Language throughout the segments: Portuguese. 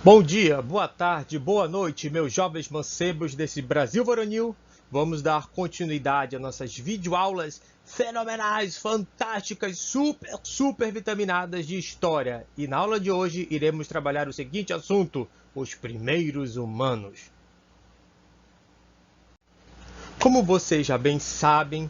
Bom dia, boa tarde, boa noite, meus jovens mancebos desse Brasil varonil. Vamos dar continuidade às nossas videoaulas fenomenais, fantásticas, super vitaminadas de história. E na aula de hoje iremos trabalhar o seguinte assunto: os primeiros humanos. Como vocês já bem sabem,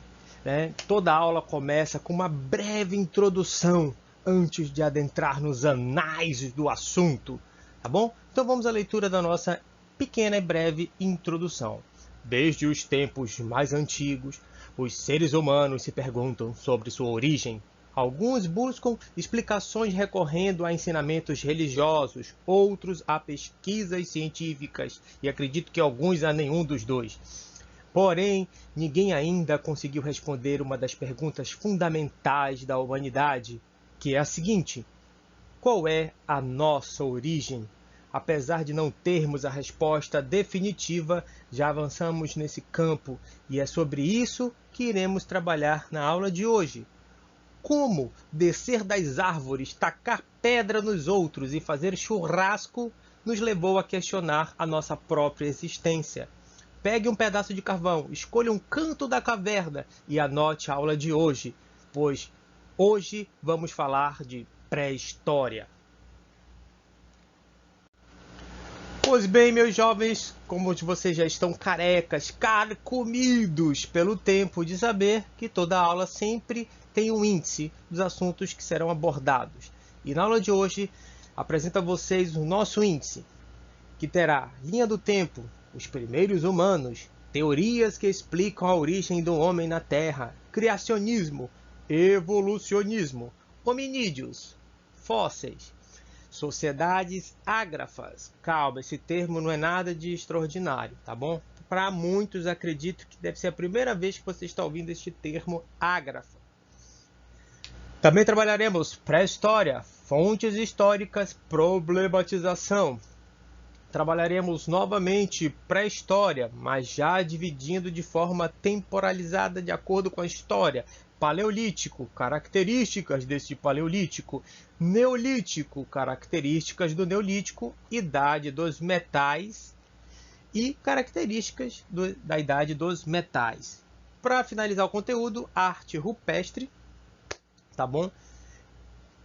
toda aula começa com uma breve introdução antes de adentrar nos anais do assunto. Tá bom? Então vamos à leitura da nossa pequena e breve introdução. Desde os tempos mais antigos, os seres humanos se perguntam sobre sua origem. Alguns buscam explicações recorrendo a ensinamentos religiosos, outros a pesquisas científicas, e acredito que alguns a nenhum dos dois. Porém, ninguém ainda conseguiu responder uma das perguntas fundamentais da humanidade, que é a seguinte: qual é a nossa origem? Apesar de não termos a resposta definitiva, já avançamos nesse campo e é sobre isso que iremos trabalhar na aula de hoje. Como descer das árvores, tacar pedra nos outros e fazer churrasco nos levou a questionar a nossa própria existência. Pegue um pedaço de carvão, escolha um canto da caverna e anote a aula de hoje, pois hoje vamos falar de pré-história. Pois bem, meus jovens, como vocês já estão carecas, carcomidos pelo tempo de saber que toda aula sempre tem um índice dos assuntos que serão abordados. E na aula de hoje, apresento a vocês o nosso índice, que terá linha do tempo, os primeiros humanos, teorias que explicam a origem do homem na Terra, criacionismo, evolucionismo, hominídeos, fósseis, sociedades ágrafas. Calma, esse termo não é nada de extraordinário, tá bom? Para muitos, acredito que deve ser a primeira vez que você está ouvindo este termo ágrafa. Também trabalharemos pré-história, fontes históricas, problematização. Trabalharemos novamente pré-história, mas já dividindo de forma temporalizada de acordo com a história. Paleolítico, características deste paleolítico. Neolítico, características do neolítico. Idade dos metais e características da idade dos metais. Para finalizar o conteúdo, arte rupestre, tá bom?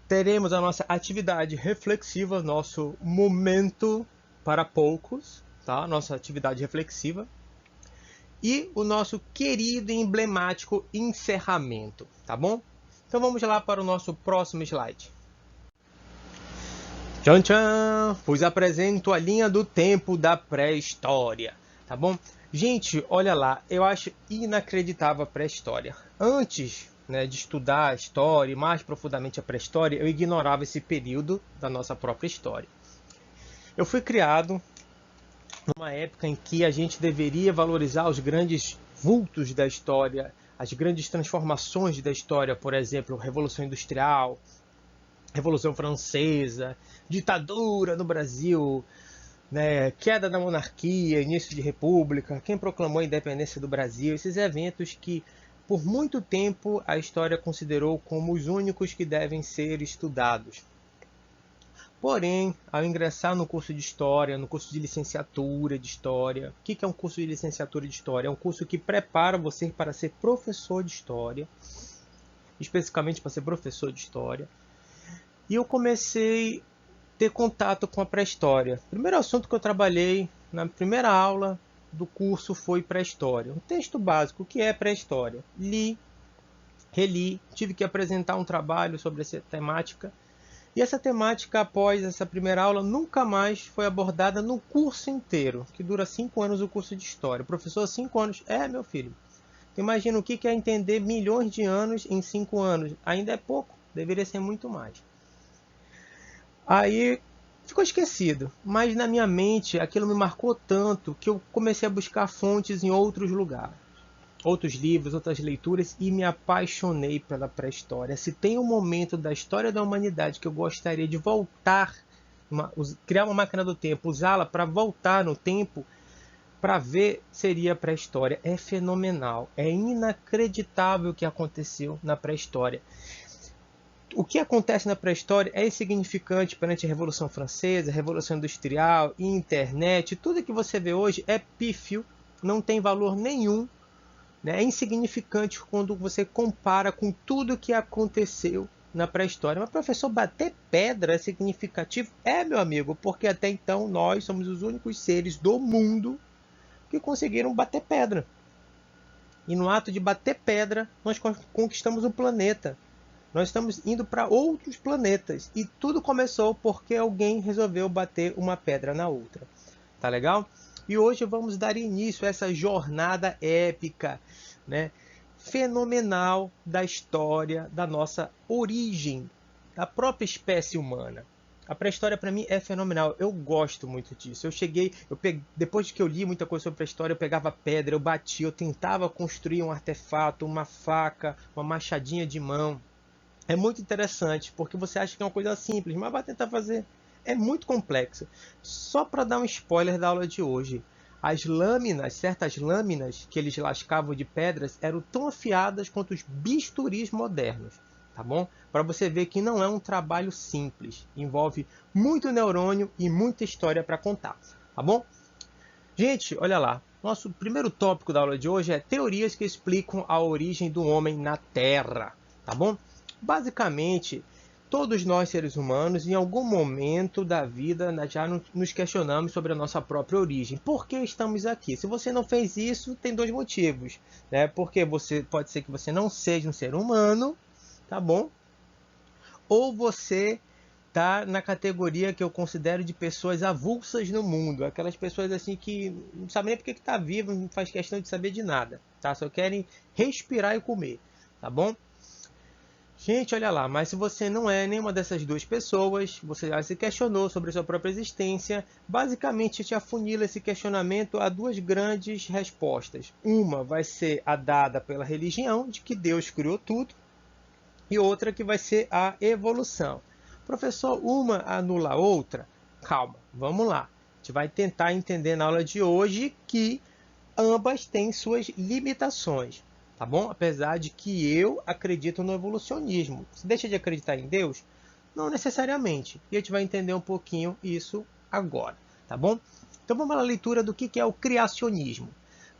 Teremos a nossa atividade reflexiva, nosso momento para poucos, tá? Nossa atividade reflexiva. E o nosso querido e emblemático encerramento, tá bom? Então vamos lá para o nosso próximo slide. Tchan, tchan! Vos apresento a linha do tempo da pré-história, tá bom? Gente, olha lá, eu acho inacreditável a pré-história. Antes, de estudar a história e mais profundamente a pré-história, eu ignorava esse período da nossa própria história. Eu fui criado numa época em que a gente deveria valorizar os grandes vultos da história, as grandes transformações da história, por exemplo, Revolução Industrial, Revolução Francesa, ditadura no Brasil, queda da monarquia, início de república, quem proclamou a independência do Brasil, esses eventos que por muito tempo a história considerou como os únicos que devem ser estudados. Porém, ao ingressar no curso de História, no curso de licenciatura de História, o que é um curso de licenciatura de História? É um curso que prepara você para ser professor de História, especificamente para ser professor de História. E eu comecei a ter contato com a pré-história. O primeiro assunto que eu trabalhei na primeira aula do curso foi pré-história. Um texto básico, o que é pré-história? Li, reli, tive que apresentar um trabalho sobre essa temática. E essa temática, após essa primeira aula, nunca mais foi abordada no curso inteiro, que dura 5 anos o curso de História. O professor, 5 anos, meu filho. Então, imagina o que é entender milhões de anos em 5 anos. Ainda é pouco, deveria ser muito mais. Aí ficou esquecido, mas na minha mente aquilo me marcou tanto que eu comecei a buscar fontes em outros lugares. Outros livros, outras leituras, e me apaixonei pela pré-história. Se tem um momento da história da humanidade que eu gostaria de voltar, criar uma máquina do tempo, usá-la para voltar no tempo, para ver, seria a pré-história. É fenomenal, é inacreditável o que aconteceu na pré-história. O que acontece na pré-história é insignificante perante a Revolução Francesa, a Revolução Industrial, internet. Tudo que você vê hoje é pífio, não tem valor nenhum, né? É insignificante quando você compara com tudo que aconteceu na pré-história. Mas, professor, bater pedra é significativo? É, meu amigo, porque até então nós somos os únicos seres do mundo que conseguiram bater pedra. E no ato de bater pedra, nós conquistamos o planeta. Nós estamos indo para outros planetas. E tudo começou porque alguém resolveu bater uma pedra na outra. Tá legal? E hoje vamos dar início a essa jornada épica, né, fenomenal da história da nossa origem, da própria espécie humana. A pré-história para mim é fenomenal. Eu gosto muito disso. Depois que eu li muita coisa sobre pré-história, eu pegava pedra, eu batia, eu tentava construir um artefato, uma faca, uma machadinha de mão. É muito interessante, porque você acha que é uma coisa simples, mas vai tentar fazer. É muito complexo. Só para dar um spoiler da aula de hoje, as lâminas, certas lâminas que eles lascavam de pedras, eram tão afiadas quanto os bisturis modernos, tá bom? Para você ver que não é um trabalho simples, envolve muito neurônio e muita história para contar, tá bom? Gente, olha lá, nosso primeiro tópico da aula de hoje é teorias que explicam a origem do homem na Terra, tá bom? Basicamente, todos nós seres humanos, em algum momento da vida, já nos questionamos sobre a nossa própria origem. Por que estamos aqui? Se você não fez isso, tem dois motivos, né? Porque pode ser que você não seja um ser humano, tá bom? Ou você tá na categoria que eu considero de pessoas avulsas no mundo, aquelas pessoas assim que não sabem nem porque que tá vivo, não faz questão de saber de nada, tá? Só querem respirar e comer, tá bom? Gente, olha lá, mas se você não é nenhuma dessas duas pessoas, você já se questionou sobre a sua própria existência, basicamente te afunila esse questionamento a duas grandes respostas. Uma vai ser a dada pela religião, de que Deus criou tudo, e outra que vai ser a evolução. Professor, uma anula a outra? Calma, vamos lá. A gente vai tentar entender na aula de hoje que ambas têm suas limitações. Tá bom? Apesar de que eu acredito no evolucionismo. Você deixa de acreditar em Deus? Não necessariamente. E a gente vai entender um pouquinho isso agora. Tá bom? Então vamos à leitura do que é o criacionismo.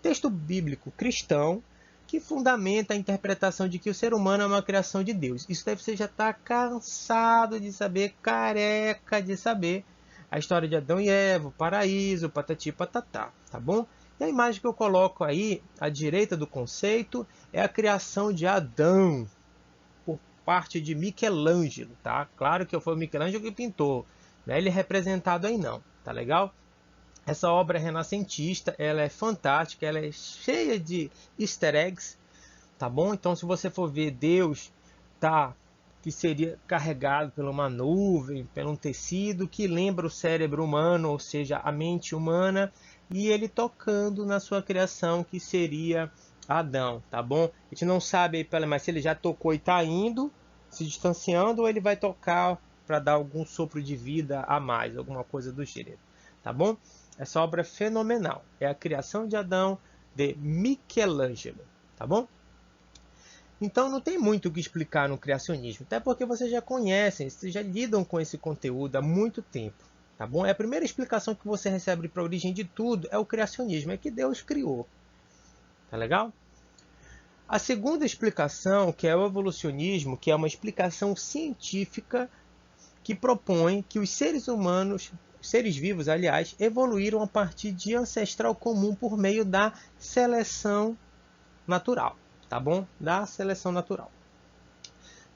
Texto bíblico cristão que fundamenta a interpretação de que o ser humano é uma criação de Deus. Isso deve você já está cansado de saber, careca de saber a história de Adão e Eva, o paraíso, patati patatá. Tá bom? E a imagem que eu coloco aí, à direita do conceito, é a criação de Adão, por parte de Michelangelo, tá? Claro que foi o Michelangelo que pintou, não é ele representado aí não, tá legal? Essa obra renascentista, ela é fantástica, ela é cheia de easter eggs, tá bom? Então, se você for ver Deus, tá, que seria carregado por uma nuvem, por um tecido que lembra o cérebro humano, ou seja, a mente humana, e ele tocando na sua criação, que seria Adão, tá bom? A gente não sabe aí, mas se ele já tocou e está indo, se distanciando, ou ele vai tocar para dar algum sopro de vida a mais, alguma coisa do gênero, tá bom? Essa obra é fenomenal, é a criação de Adão de Michelangelo, tá bom? Então não tem muito o que explicar no criacionismo, até porque vocês já conhecem, vocês já lidam com esse conteúdo há muito tempo. Tá bom? É a primeira explicação que você recebe para a origem de tudo é o criacionismo, é que Deus criou. Tá legal? A segunda explicação, que é o evolucionismo, que é uma explicação científica que propõe que os seres humanos, os seres vivos, aliás, evoluíram a partir de ancestral comum por meio da seleção natural. Tá bom? Da seleção natural.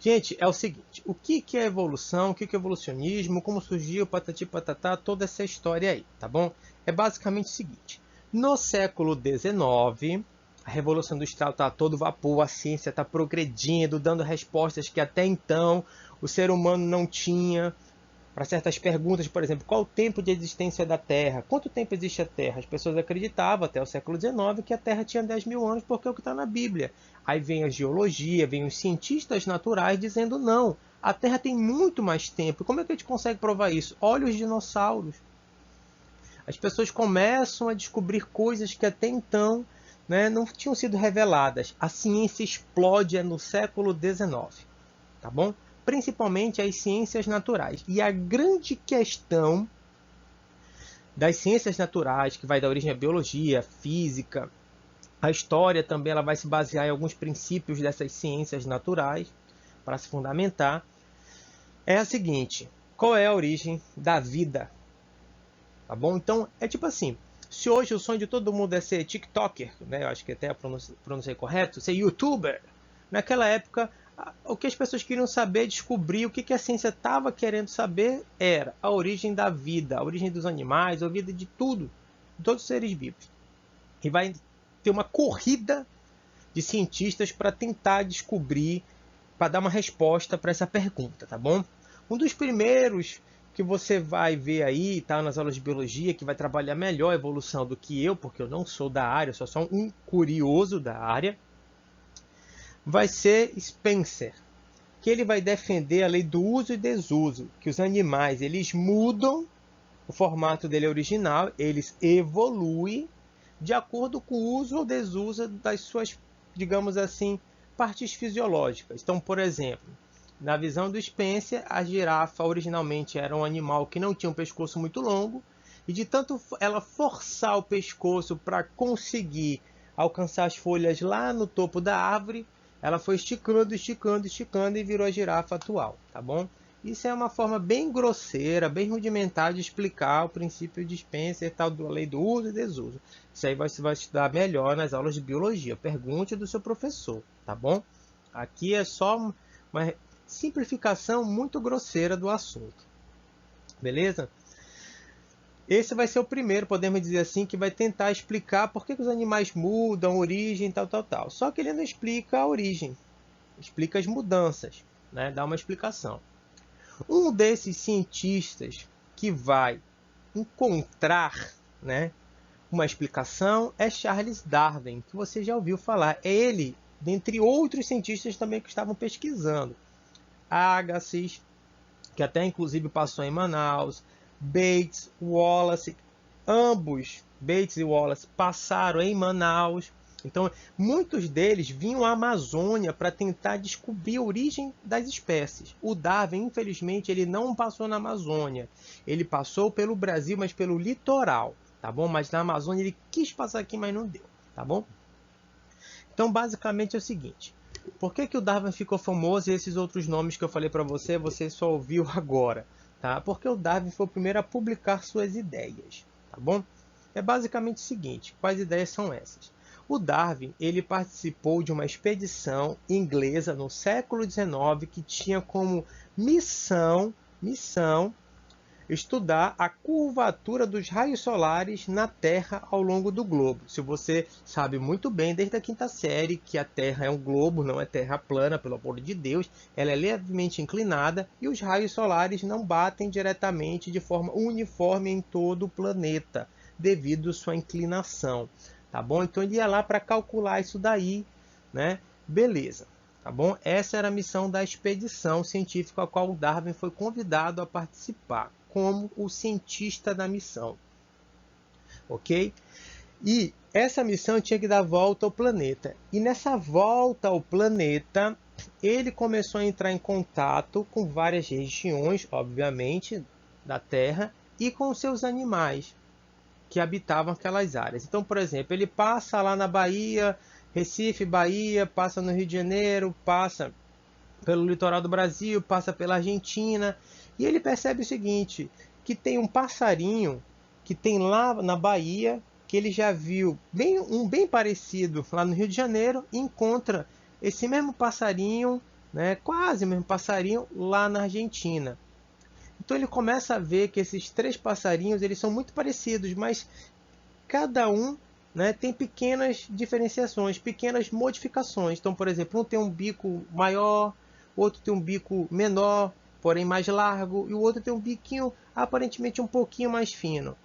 Gente, é o seguinte, o que é evolução, o que é evolucionismo, como surgiu, patati patatá, toda essa história aí, tá bom? É basicamente o seguinte, no século XIX, a Revolução Industrial está a todo vapor, a ciência está progredindo, dando respostas que até então o ser humano não tinha, para certas perguntas, por exemplo, qual o tempo de existência da Terra? Quanto tempo existe a Terra? As pessoas acreditavam até o século XIX que a Terra tinha 10 mil anos porque é o que está na Bíblia. Aí vem a geologia, vem os cientistas naturais dizendo não, a Terra tem muito mais tempo. Como é que a gente consegue provar isso? Olha os dinossauros. As pessoas começam a descobrir coisas que até então, né, não tinham sido reveladas. A ciência explode no século XIX. Tá bom? principalmente as ciências naturais. E a grande questão das ciências naturais, que vai dar origem à biologia, à física, a história também ela vai se basear em alguns princípios dessas ciências naturais para se fundamentar, é a seguinte: qual é a origem da vida? Tá bom? Então, é tipo assim, se hoje o sonho de todo mundo é ser TikToker, né? Eu acho que até a pronúncia é correto, ser YouTuber, naquela época, o que as pessoas queriam saber, descobrir, o que a ciência estava querendo saber era a origem da vida, a origem dos animais, a vida de tudo, de todos os seres vivos. E vai ter uma corrida de cientistas para tentar descobrir, para dar uma resposta para essa pergunta, tá bom? Um dos primeiros que você vai ver aí, tá, nas aulas de biologia, que vai trabalhar melhor a evolução do que eu, porque eu não sou da área, eu sou só um curioso da área, vai ser Spencer, que ele vai defender a lei do uso e desuso, que os animais eles mudam o formato dele original, eles evoluem de acordo com o uso ou desuso das suas, digamos assim, partes fisiológicas. Então, por exemplo, na visão do Spencer, a girafa originalmente era um animal que não tinha um pescoço muito longo, e de tanto ela forçar o pescoço para conseguir alcançar as folhas lá no topo da árvore, ela foi esticando, esticando, esticando e virou a girafa atual, tá bom? Isso é uma forma bem grosseira, bem rudimentar de explicar o princípio de Spencer, tal da lei do uso e desuso. Isso aí você vai estudar melhor nas aulas de biologia. Pergunte do seu professor, tá bom? Aqui é só uma simplificação muito grosseira do assunto. Beleza? Esse vai ser o primeiro, podemos dizer assim, que vai tentar explicar por que os animais mudam, origem, tal, tal, tal. Só que ele não explica a origem, explica as mudanças, né? Dá uma explicação. Um desses cientistas que vai encontrar, né, uma explicação é Charles Darwin, que você já ouviu falar. É ele, dentre outros cientistas também que estavam pesquisando. Agassiz, que até inclusive passou em Manaus, Bates, Wallace, ambos, Bates e Wallace, passaram em Manaus. Então, muitos deles vinham à Amazônia para tentar descobrir a origem das espécies. O Darwin, infelizmente, ele não passou na Amazônia. Ele passou pelo Brasil, mas pelo litoral, tá bom? Mas na Amazônia ele quis passar aqui, mas não deu, tá bom? Então, basicamente é o seguinte: por que o Darwin ficou famoso e esses outros nomes que eu falei para você, você só ouviu agora? Tá? Porque o Darwin foi o primeiro a publicar suas ideias, tá bom? É basicamente o seguinte: quais ideias são essas? O Darwin ele participou de uma expedição inglesa no século XIX que tinha como missão estudar a curvatura dos raios solares na Terra ao longo do globo. Se você sabe muito bem desde a quinta série que a Terra é um globo, não é terra plana, pelo amor de Deus, ela é levemente inclinada e os raios solares não batem diretamente de forma uniforme em todo o planeta, devido à sua inclinação, tá bom? Então ele ia lá para calcular isso daí, né? Beleza. Tá bom? Essa era a missão da expedição científica a qual o Darwin foi convidado a participar, como o cientista da missão. Ok? E essa missão tinha que dar volta ao planeta. E nessa volta ao planeta, ele começou a entrar em contato com várias regiões, obviamente, da Terra, e com seus animais que habitavam aquelas áreas. Então, por exemplo, ele passa lá na Bahia, Recife, Bahia, passa no Rio de Janeiro, passa pelo litoral do Brasil, passa pela Argentina, e ele percebe o seguinte, que tem um passarinho que tem lá na Bahia, que ele já viu um bem parecido lá no Rio de Janeiro, e encontra esse mesmo passarinho, né, quase o mesmo passarinho, lá na Argentina. Então ele começa a ver que esses três passarinhos eles são muito parecidos, mas cada um, né, tem pequenas diferenciações, pequenas modificações. Então, por exemplo, um tem um bico maior, outro tem um bico menor, porém mais largo, e o outro tem um biquinho aparentemente um pouquinho mais fino.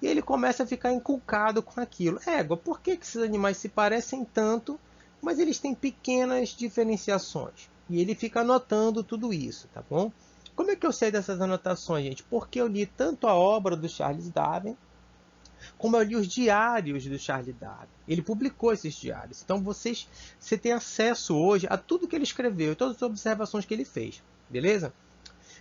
E ele começa a ficar inculcado com aquilo. Égua, por que esses animais se parecem tanto, mas eles têm pequenas diferenciações? E ele fica anotando tudo isso, tá bom? Como é que eu sei dessas anotações, gente? Porque eu li tanto a obra do Charles Darwin, como eu li os diários do Charles Darwin. Ele publicou esses diários. Então você tem acesso hoje a tudo que ele escreveu, todas as observações que ele fez. beleza?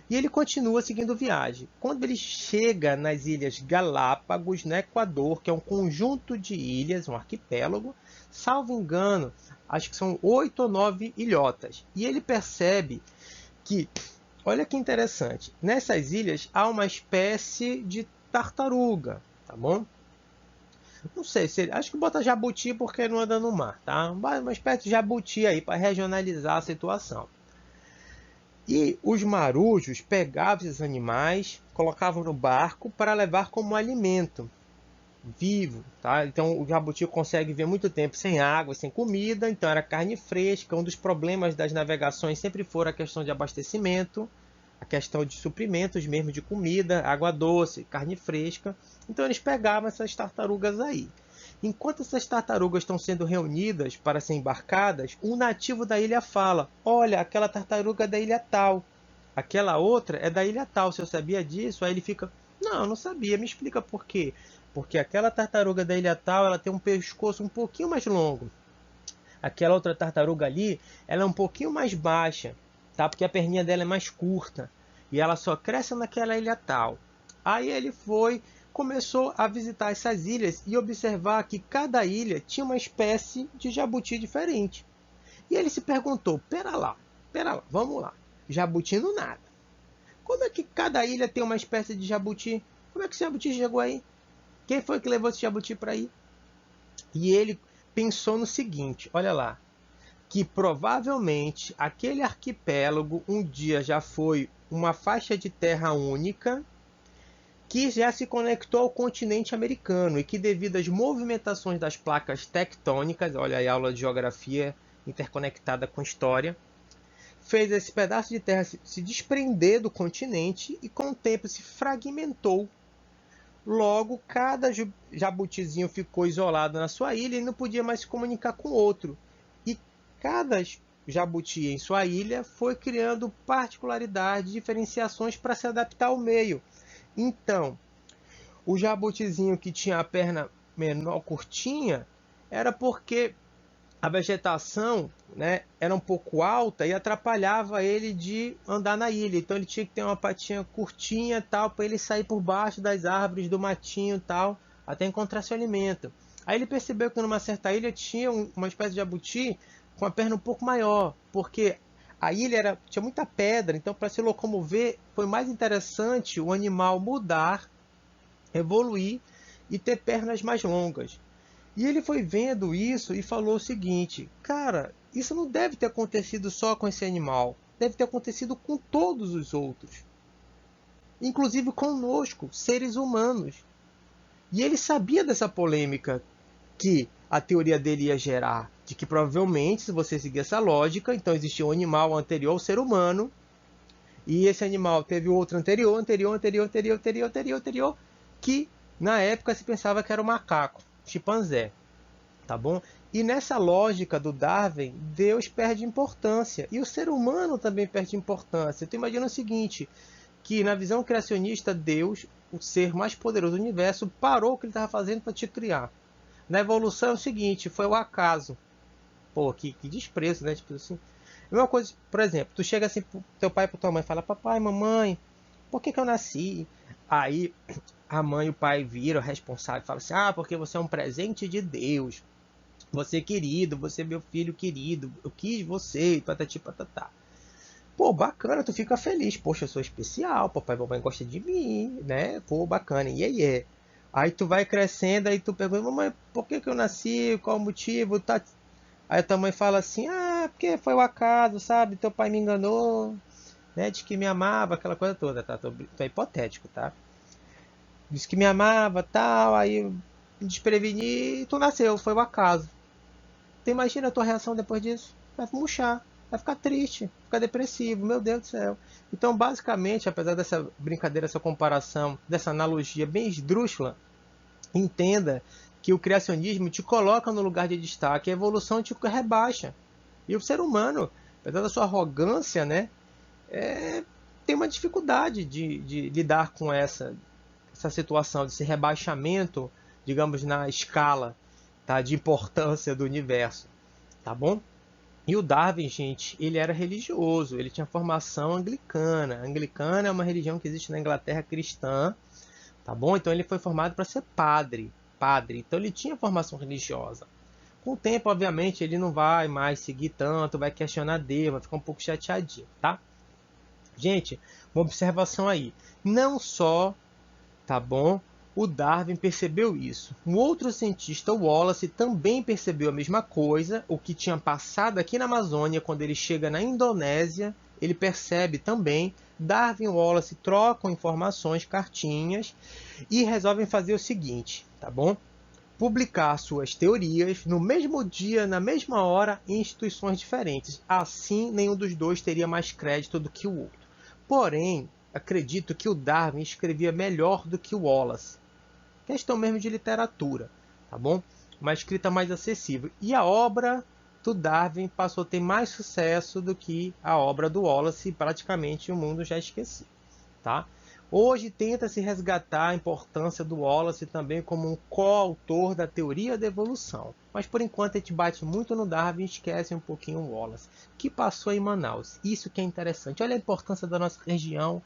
E ele continua seguindo viagem. Quando ele chega nas Ilhas Galápagos, no Equador, que é um conjunto de ilhas, um arquipélago, salvo engano, acho que são 8 ou 9 ilhotas. E ele percebe que, olha que interessante, nessas ilhas há uma espécie de tartaruga, tá bom? Não sei, acho que bota jabuti porque não anda no mar, tá? Uma espécie de jabuti aí para regionalizar a situação. E os marujos pegavam esses animais, colocavam no barco para levar como alimento vivo, tá? Então o jabuti consegue viver muito tempo sem água, sem comida, então era carne fresca. Um dos problemas das navegações sempre foi a questão de abastecimento, a questão de suprimentos mesmo de comida, água doce, carne fresca. Então eles pegavam essas tartarugas aí. Enquanto essas tartarugas estão sendo reunidas para ser embarcadas, um nativo da ilha fala: olha, aquela tartaruga é da ilha tal, aquela outra é da ilha tal, você sabia disso? Aí ele fica: não, não sabia, me explica por quê. Porque aquela tartaruga da ilha tal, ela tem um pescoço um pouquinho mais longo. Aquela outra tartaruga ali, ela é um pouquinho mais baixa, tá? Porque a perninha dela é mais curta. E ela só cresce naquela ilha tal. Aí ele começou a visitar essas ilhas e observar que cada ilha tinha uma espécie de jabuti diferente. E ele se perguntou: pera lá, vamos lá. Jabuti no nada. Como é que cada ilha tem uma espécie de jabuti? Como é que esse jabuti chegou aí? Quem foi que levou esse jabuti para aí? E ele pensou no seguinte, olha lá, que provavelmente aquele arquipélago um dia já foi uma faixa de terra única que já se conectou ao continente americano e que devido às movimentações das placas tectônicas, olha aí a aula de geografia interconectada com história, fez esse pedaço de terra se desprender do continente e com o tempo se fragmentou. Logo, cada jabutizinho ficou isolado na sua ilha e não podia mais se comunicar com o outro. E cada jabuti em sua ilha foi criando particularidades, diferenciações para se adaptar ao meio. Então, o jabutizinho que tinha a perna menor, curtinha, era porque a vegetação, né, era um pouco alta e atrapalhava ele de andar na ilha. Então ele tinha que ter uma patinha curtinha tal para ele sair por baixo das árvores do matinho tal até encontrar seu alimento. Aí ele percebeu que numa certa ilha tinha uma espécie de jabuti com a perna um pouco maior, porque a ilha tinha muita pedra, então para se locomover foi mais interessante o animal mudar, evoluir e ter pernas mais longas. E ele foi vendo isso e falou o seguinte: cara, isso não deve ter acontecido só com esse animal, deve ter acontecido com todos os outros, inclusive conosco, seres humanos. E ele sabia dessa polêmica que a teoria dele ia gerar, de que provavelmente, se você seguir essa lógica, então existia um animal anterior ao ser humano, e esse animal teve outro anterior, que na época se pensava que era o macaco, chimpanzé. Tá bom? E nessa lógica do Darwin, Deus perde importância e o ser humano também perde importância. Tu imagina o seguinte, que na visão criacionista, Deus, o ser mais poderoso do universo, parou o que ele estava fazendo para te criar. Na evolução é o seguinte, foi o acaso. Pô, que desprezo, né? Tipo assim. Uma coisa, por exemplo, tu chega assim pro teu pai e pra tua mãe e fala: papai, mamãe, por que eu nasci? Aí a mãe e o pai viram responsável e falam assim: ah, porque você é um presente de Deus. Você é querido, você é meu filho querido, eu quis você, patati patatá. Pô, bacana, tu fica feliz. Poxa, eu sou especial, papai e mamãe gostam de mim, né? Pô, bacana, e aí tu vai crescendo, aí tu pergunta: mamãe, por que eu nasci? Qual o motivo? Tá. Aí a tua mãe fala assim: ah, porque foi o acaso, sabe? Teu pai me enganou, né? Diz que me amava, aquela coisa toda, tá? Tô hipotético, tá? Diz que me amava, tal, aí eu me despreveni e tu nasceu, foi o acaso. Tu imagina a tua reação depois disso? Vai murchar, vai ficar triste, ficar depressivo, meu Deus do céu. Então, basicamente, apesar dessa brincadeira, essa comparação, dessa analogia bem esdrúxula, entenda que o criacionismo te coloca no lugar de destaque, a evolução te rebaixa. E o ser humano, apesar da sua arrogância, né, tem uma dificuldade de lidar com essa situação, desse rebaixamento, digamos, na escala, tá, de importância do universo. Tá bom? E o Darwin, gente, ele era religioso, ele tinha formação anglicana. A anglicana é uma religião que existe na Inglaterra cristã, tá bom? Então ele foi formado para ser padre. Então ele tinha formação religiosa. Com o tempo, obviamente, ele não vai mais seguir tanto, vai questionar Deus, vai ficar um pouco chateadinho, tá? Gente, uma observação aí. Não só, tá bom, o Darwin percebeu isso. Um outro cientista, o Wallace, também percebeu a mesma coisa. O que tinha passado aqui na Amazônia, quando ele chega na Indonésia, ele percebe também. Darwin e Wallace trocam informações, cartinhas, e resolvem fazer o seguinte, tá bom? Publicar suas teorias no mesmo dia, na mesma hora, em instituições diferentes. Assim, nenhum dos dois teria mais crédito do que o outro. Porém, acredito que o Darwin escrevia melhor do que o Wallace. Questão mesmo de literatura, tá bom? Uma escrita mais acessível. E a obra do Darwin passou a ter mais sucesso do que a obra do Wallace, e praticamente o mundo já esqueceu, tá? Hoje tenta-se resgatar a importância do Wallace também como um coautor da teoria da evolução. Mas por enquanto a gente bate muito no Darwin e esquece um pouquinho o Wallace, que passou em Manaus. Isso que é interessante. Olha a importância da nossa região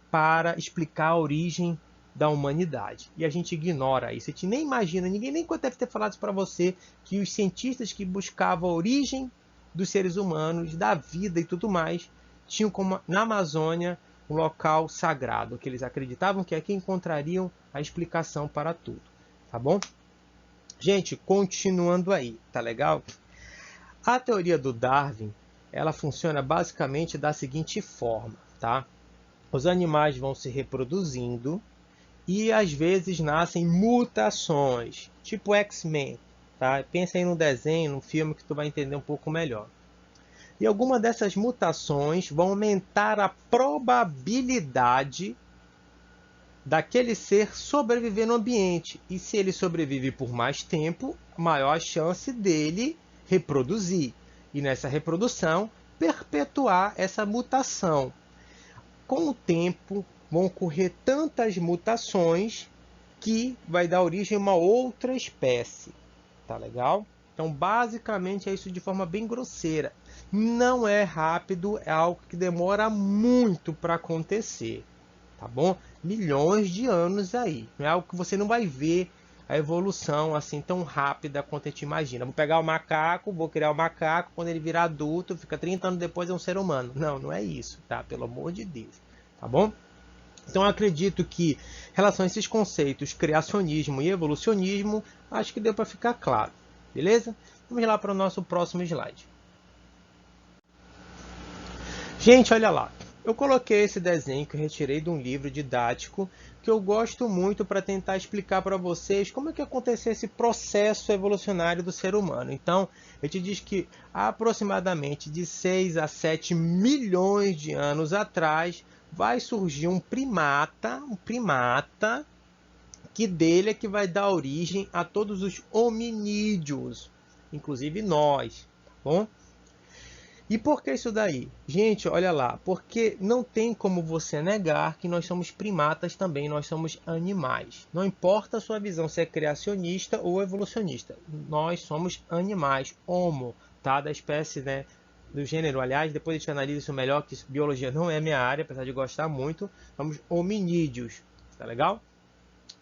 para explicar a origem da humanidade. E a gente ignora isso. A gente nem imagina, ninguém nem deve ter falado isso para você, que os cientistas que buscavam a origem dos seres humanos, da vida e tudo mais, tinham como na Amazônia um local sagrado, que eles acreditavam que aqui encontrariam a explicação para tudo. Tá bom? Gente, continuando aí, tá legal? A teoria do Darwin, ela funciona basicamente da seguinte forma, tá? Os animais vão se reproduzindo e às vezes nascem mutações, tipo X-Men, tá? Pensa aí no desenho, no filme que tu vai entender um pouco melhor. E alguma dessas mutações vão aumentar a probabilidade daquele ser sobreviver no ambiente. E se ele sobrevive por mais tempo, maior a chance dele reproduzir. E nessa reprodução, perpetuar essa mutação. Com o tempo, vão ocorrer tantas mutações que vai dar origem a uma outra espécie. Tá legal? Então, basicamente, é isso de forma bem grosseira. Não é rápido, é algo que demora muito para acontecer. Tá bom? Milhões de anos aí. Não é algo que você não vai ver a evolução assim tão rápida quanto a gente imagina. Vou pegar o macaco, vou criar o macaco, quando ele virar adulto, fica 30 anos depois é um ser humano. Não, não é isso, tá? Pelo amor de Deus. Tá bom? Então, eu acredito que, em relação a esses conceitos, criacionismo e evolucionismo, acho que deu para ficar claro. Beleza? Vamos lá para o nosso próximo slide. Gente, olha lá. Eu coloquei esse desenho que eu retirei de um livro didático que eu gosto muito para tentar explicar para vocês como é que aconteceu esse processo evolucionário do ser humano. Então, a gente diz que aproximadamente de 6 a 7 milhões de anos atrás vai surgir um primata que dele é que vai dar origem a todos os hominídeos, inclusive nós, tá bom? E por que isso daí? Gente, olha lá, porque não tem como você negar que nós somos primatas também, nós somos animais. Não importa a sua visão se é criacionista ou evolucionista, nós somos animais, homo, tá? Da espécie, né? Do gênero. Aliás, depois a gente analisa isso melhor, que biologia não é minha área, apesar de gostar muito, somos hominídeos, tá legal?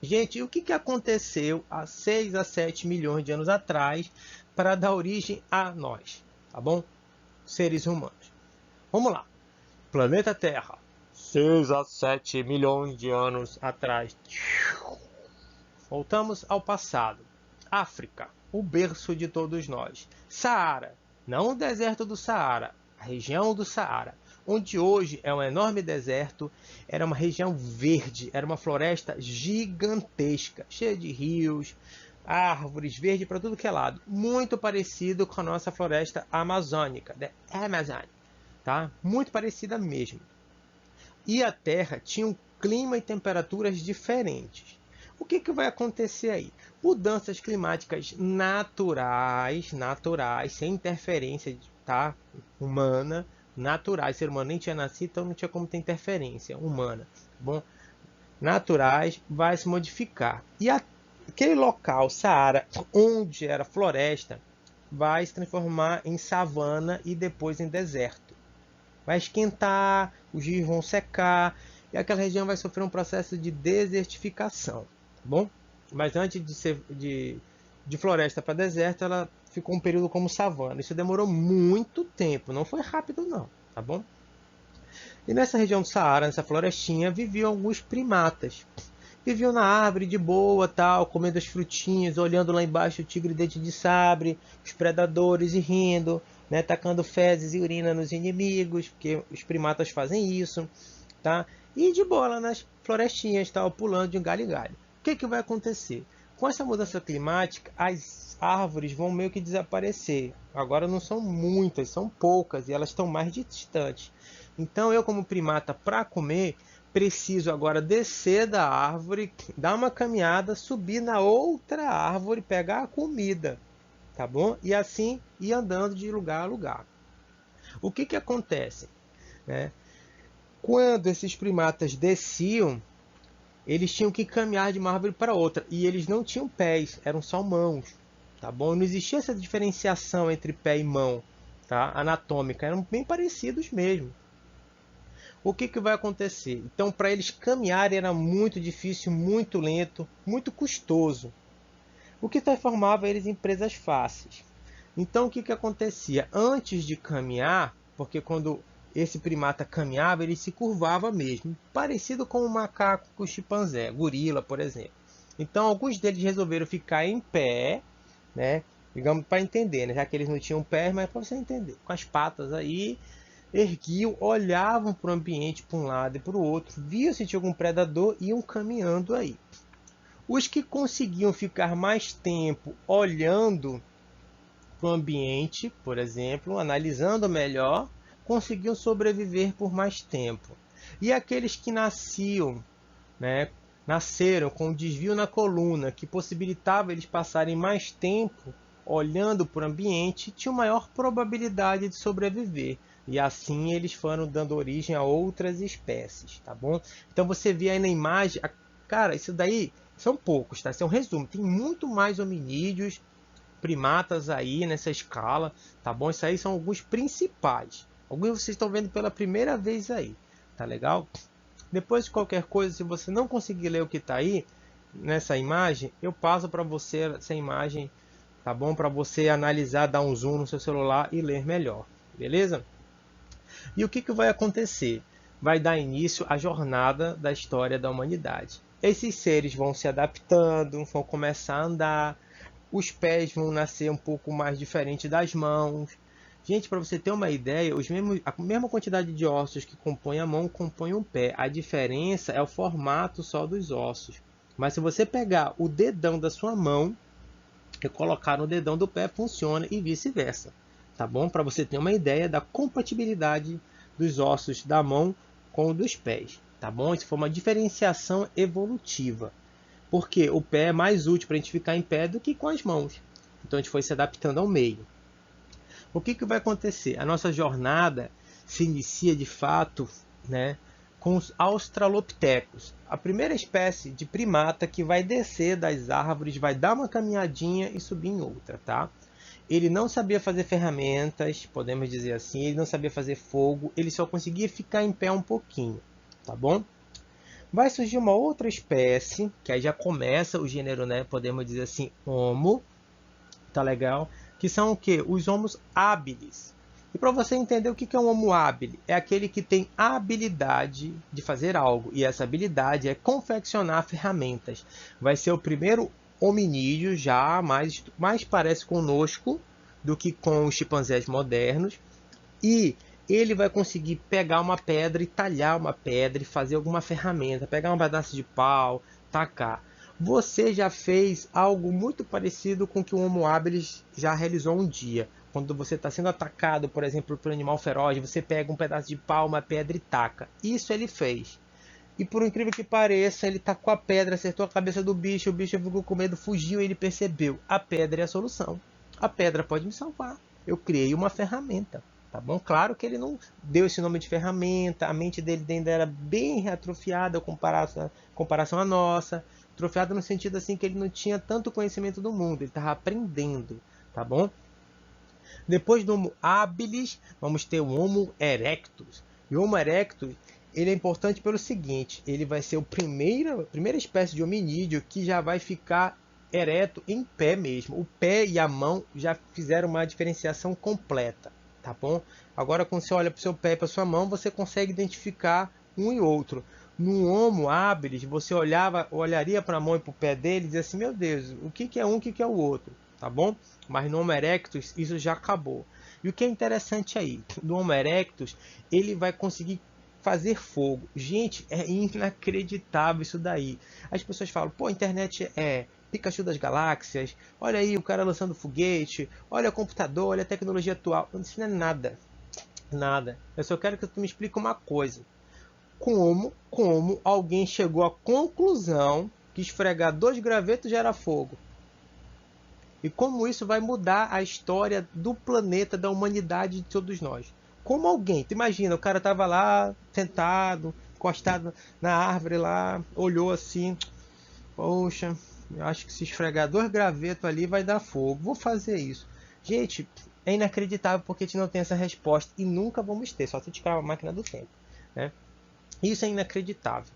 Gente, e o que aconteceu há 6 a 7 milhões de anos atrás para dar origem a nós, tá bom? Seres humanos. Vamos lá. Planeta Terra. 6 a 7 milhões de anos atrás. Voltamos ao passado. África, o berço de todos nós. Saara, não o deserto do Saara, a região do Saara, onde hoje é um enorme deserto, era uma região verde, era uma floresta gigantesca, cheia de rios, árvores, verde para tudo que é lado. Muito parecido com a nossa floresta amazônica, da Amazon, tá? Muito parecida mesmo. E a Terra tinha um clima e temperaturas diferentes. O que vai acontecer aí? Mudanças climáticas naturais, sem interferência, tá? Humana, naturais. O ser humano nem tinha nascido, então não tinha como ter interferência humana, tá bom? Naturais, vai se modificar. E aquele local, Saara, onde era floresta, vai se transformar em savana e depois em deserto. Vai esquentar, os rios vão secar e aquela região vai sofrer um processo de desertificação, tá bom? Mas antes de ser de floresta para deserto, ela ficou um período como savana. Isso demorou muito tempo, não foi rápido não, tá bom? E nessa região do Saara, nessa florestinha, viviam alguns primatas. Viviam na árvore de boa, tal, comendo as frutinhas, olhando lá embaixo o tigre dente de sabre, os predadores e rindo, né, tacando fezes e urina nos inimigos, porque os primatas fazem isso, tá? E de boa lá nas florestinhas, tal, pulando de um galho em galho. O que vai acontecer? Com essa mudança climática, as árvores vão meio que desaparecer. Agora não são muitas, são poucas e elas estão mais distantes. Então eu, como primata, para comer, preciso agora descer da árvore, dar uma caminhada, subir na outra árvore, pegar a comida, tá bom? E assim ir andando de lugar a lugar. O que acontece, né? Quando esses primatas desciam, eles tinham que caminhar de uma árvore para outra e eles não tinham pés, eram só mãos, tá bom? Não existia essa diferenciação entre pé e mão, tá? Anatômica, eram bem parecidos mesmo. O que vai acontecer? Então, para eles caminharem era muito difícil, muito lento, muito custoso. O que transformava eles em presas fáceis. Então, o que acontecia? Antes de caminhar, porque quando esse primata caminhava, ele se curvava mesmo, parecido com o macaco com o chimpanzé, gorila, por exemplo. Então, alguns deles resolveram ficar em pé, né? Digamos, para entender, né? Já que eles não tinham pés, mas para você entender, com as patas aí, erguiam, olhavam para o ambiente, para um lado e para o outro, viam se tinha algum predador e iam caminhando aí. Os que conseguiam ficar mais tempo olhando para o ambiente, por exemplo, analisando melhor, conseguiam sobreviver por mais tempo. E aqueles que nasceram com um desvio na coluna, que possibilitava eles passarem mais tempo olhando para o ambiente, tinham maior probabilidade de sobreviver. E assim eles foram dando origem a outras espécies, tá bom? Então você vê aí na imagem, cara, isso daí são poucos, tá? Isso é um resumo. Tem muito mais hominídeos, primatas aí nessa escala, tá bom? Isso aí são alguns principais. Alguns vocês estão vendo pela primeira vez aí, tá legal? Depois de qualquer coisa, se você não conseguir ler o que está aí nessa imagem, eu passo para você essa imagem, tá bom? Para você analisar, dar um zoom no seu celular e ler melhor, beleza? E o que vai acontecer? Vai dar início à jornada da história da humanidade. Esses seres vão se adaptando, vão começar a andar, os pés vão nascer um pouco mais diferente das mãos. Gente, para você ter uma ideia, a mesma quantidade de ossos que compõem a mão compõe um pé. A diferença é o formato só dos ossos. Mas se você pegar o dedão da sua mão e colocar no dedão do pé, funciona e vice-versa. Tá bom? Para você ter uma ideia da compatibilidade dos ossos da mão com o dos pés. Tá bom? Isso foi uma diferenciação evolutiva. Porque o pé é mais útil para a gente ficar em pé do que com as mãos. Então a gente foi se adaptando ao meio. O que vai acontecer? A nossa jornada se inicia de fato, né, com os australopitecos. A primeira espécie de primata que vai descer das árvores, vai dar uma caminhadinha e subir em outra, tá? Ele não sabia fazer ferramentas, podemos dizer assim, ele não sabia fazer fogo, ele só conseguia ficar em pé um pouquinho, tá bom? Vai surgir uma outra espécie, que aí já começa o gênero, né, podemos dizer assim, Homo, tá legal? Que são o que? Os Homos habilis. E para você entender o que é um Homo habilis, é aquele que tem a habilidade de fazer algo, e essa habilidade é confeccionar ferramentas. Vai ser o primeiro hominídeo, já mais parece conosco do que com os chimpanzés modernos, e ele vai conseguir pegar uma pedra e talhar uma pedra e fazer alguma ferramenta, pegar um pedaço de pau, tacar. Você já fez algo muito parecido com o que o Homo habilis já realizou um dia. Quando você está sendo atacado, por exemplo, por um animal feroz, você pega um pedaço de pau, uma pedra e taca. Isso ele fez. E por incrível que pareça, ele tacou a pedra, acertou a cabeça do bicho, o bicho ficou com medo, fugiu e ele percebeu. A pedra é a solução. A pedra pode me salvar. Eu criei uma ferramenta. Tá bom? Claro que ele não deu esse nome de ferramenta, a mente dele ainda era bem atrofiada em comparação à nossa. Atrofiada no sentido assim que ele não tinha tanto conhecimento do mundo, ele estava aprendendo, tá bom? Depois do Homo habilis, vamos ter o Homo erectus. E o Homo erectus, ele é importante pelo seguinte, ele vai ser a primeira espécie de hominídeo que já vai ficar ereto em pé mesmo. O pé e a mão já fizeram uma diferenciação completa, tá bom? Agora, quando você olha para o seu pé e para sua mão, você consegue identificar um e outro. No Homo habilis, você olharia para a mão e para o pé dele e dizia assim, meu Deus, o que é um, o que é o outro, tá bom? Mas no Homo erectus, isso já acabou. E o que é interessante aí, no Homo erectus, ele vai conseguir fazer fogo. Gente, é inacreditável isso daí. As pessoas falam, pô, a internet é Pikachu das galáxias, olha aí o cara lançando foguete, olha o computador, olha a tecnologia atual. Isso não é nada, nada. Eu só quero que tu me explique uma coisa. Como alguém chegou à conclusão que esfregar 2 gravetos gera fogo? E como isso vai mudar a história do planeta, da humanidade, de todos nós? Como alguém, tu imagina, o cara tava lá, sentado, encostado na árvore lá, olhou assim, poxa, eu acho que se esfregar 2 gravetos ali vai dar fogo, vou fazer isso. Gente, é inacreditável porque a gente não tem essa resposta e nunca vamos ter, só se tiver uma máquina do tempo, né? Isso é inacreditável.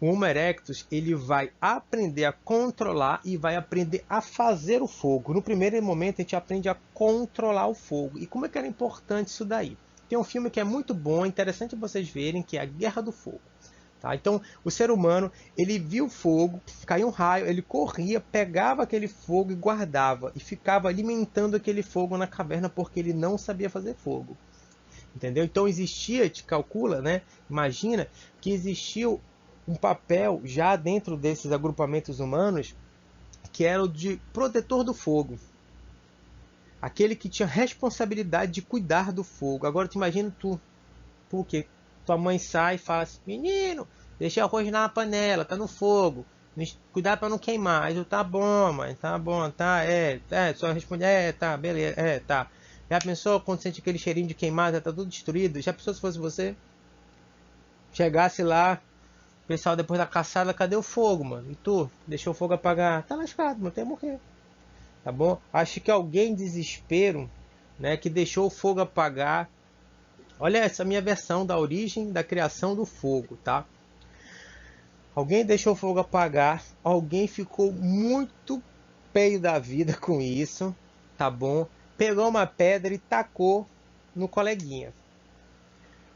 O Homo erectus, ele vai aprender a controlar e vai aprender a fazer o fogo. No primeiro momento, a gente aprende a controlar o fogo. E como é que era importante isso daí? Tem um filme que é muito bom, interessante vocês verem, que é A Guerra do Fogo. Tá? Então, o ser humano, ele viu fogo, caiu um raio, ele corria, pegava aquele fogo e guardava. E ficava alimentando aquele fogo na caverna porque ele não sabia fazer fogo. Entendeu? Então existia, te calcula, né? Imagina que existia um papel já dentro desses agrupamentos humanos que era o de protetor do fogo. Aquele que tinha responsabilidade de cuidar do fogo. Agora te imagina tu que tua mãe sai e fala assim, menino, deixa o arroz na panela, tá no fogo. Cuidado para não queimar. Aí tu, tá bom, mãe, tá bom, tá, só responde, tá, beleza, tá. Já pensou quando sente aquele cheirinho de queimada, tá tudo destruído? Já pensou se fosse você? Chegasse lá, pessoal, depois da caçada, cadê o fogo, mano? E tu? Deixou o fogo apagar? Tá lascado, mano, tem que morrer. Tá bom? Acho que alguém em desespero, né, que deixou o fogo apagar. Olha essa minha versão da origem da criação do fogo, tá? Alguém deixou o fogo apagar, alguém ficou muito peio da vida com isso, tá bom? Pegou uma pedra e tacou no coleguinha.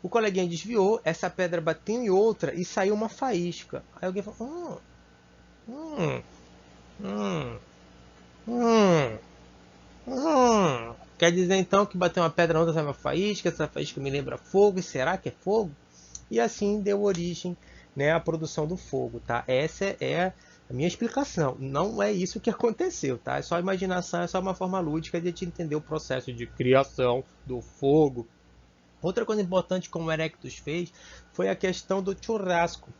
O coleguinha desviou, essa pedra bateu em outra e saiu uma faísca. Aí alguém falou, hum, hum, hum, Quer dizer então que bateu uma pedra na outra saiu uma faísca, essa faísca me lembra fogo, e será que é fogo? E assim deu origem, né, à produção do fogo, tá? Essa é a minha explicação. Não é isso que aconteceu, tá? É só imaginação, é só uma forma lúdica de te entender o processo de criação do fogo. Outra coisa importante que o Erectus fez foi a questão do churrasco.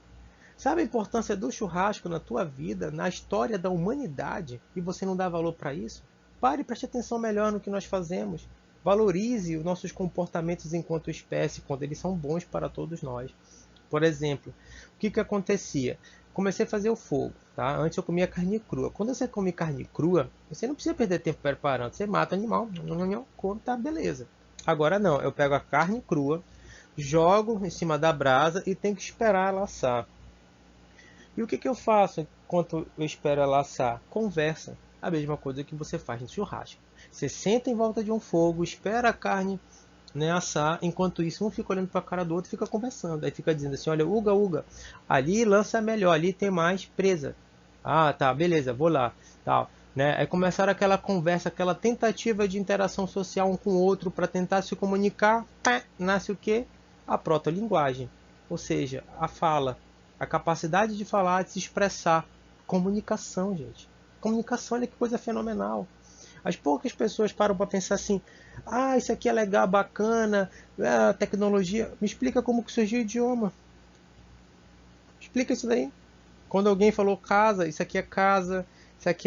Sabe a importância do churrasco na tua vida, na história da humanidade, e você não dá valor para isso? Pare e preste atenção melhor no que nós fazemos. Valorize os nossos comportamentos enquanto espécie, quando eles são bons para todos nós. Por exemplo, o que acontecia? Comecei a fazer o fogo, tá? Antes eu comia carne crua. Quando você come carne crua, você não precisa perder tempo preparando. Você mata o animal, come, tá, beleza. Agora não, eu pego a carne crua, jogo em cima da brasa e tenho que esperar ela assar. E o que eu faço enquanto eu espero ela assar? Conversa. A mesma coisa que você faz no churrasco. Você senta em volta de um fogo, espera a carne, né, assar, enquanto isso um fica olhando para a cara do outro e fica conversando. Aí fica dizendo assim, olha, uga, uga, ali lança melhor, ali tem mais presa. Ah, tá, beleza, vou lá. Tal, né? Aí começaram aquela conversa, aquela tentativa de interação social um com o outro para tentar se comunicar. Pá, nasce o quê? A protolinguagem. Ou seja, a fala, a capacidade de falar, de se expressar. Comunicação, gente. Comunicação, olha que coisa fenomenal. As poucas pessoas param para pensar assim, ah, isso aqui é legal, bacana, tecnologia. Me explica como que surgiu o idioma. Explica isso daí. Quando alguém falou casa, isso aqui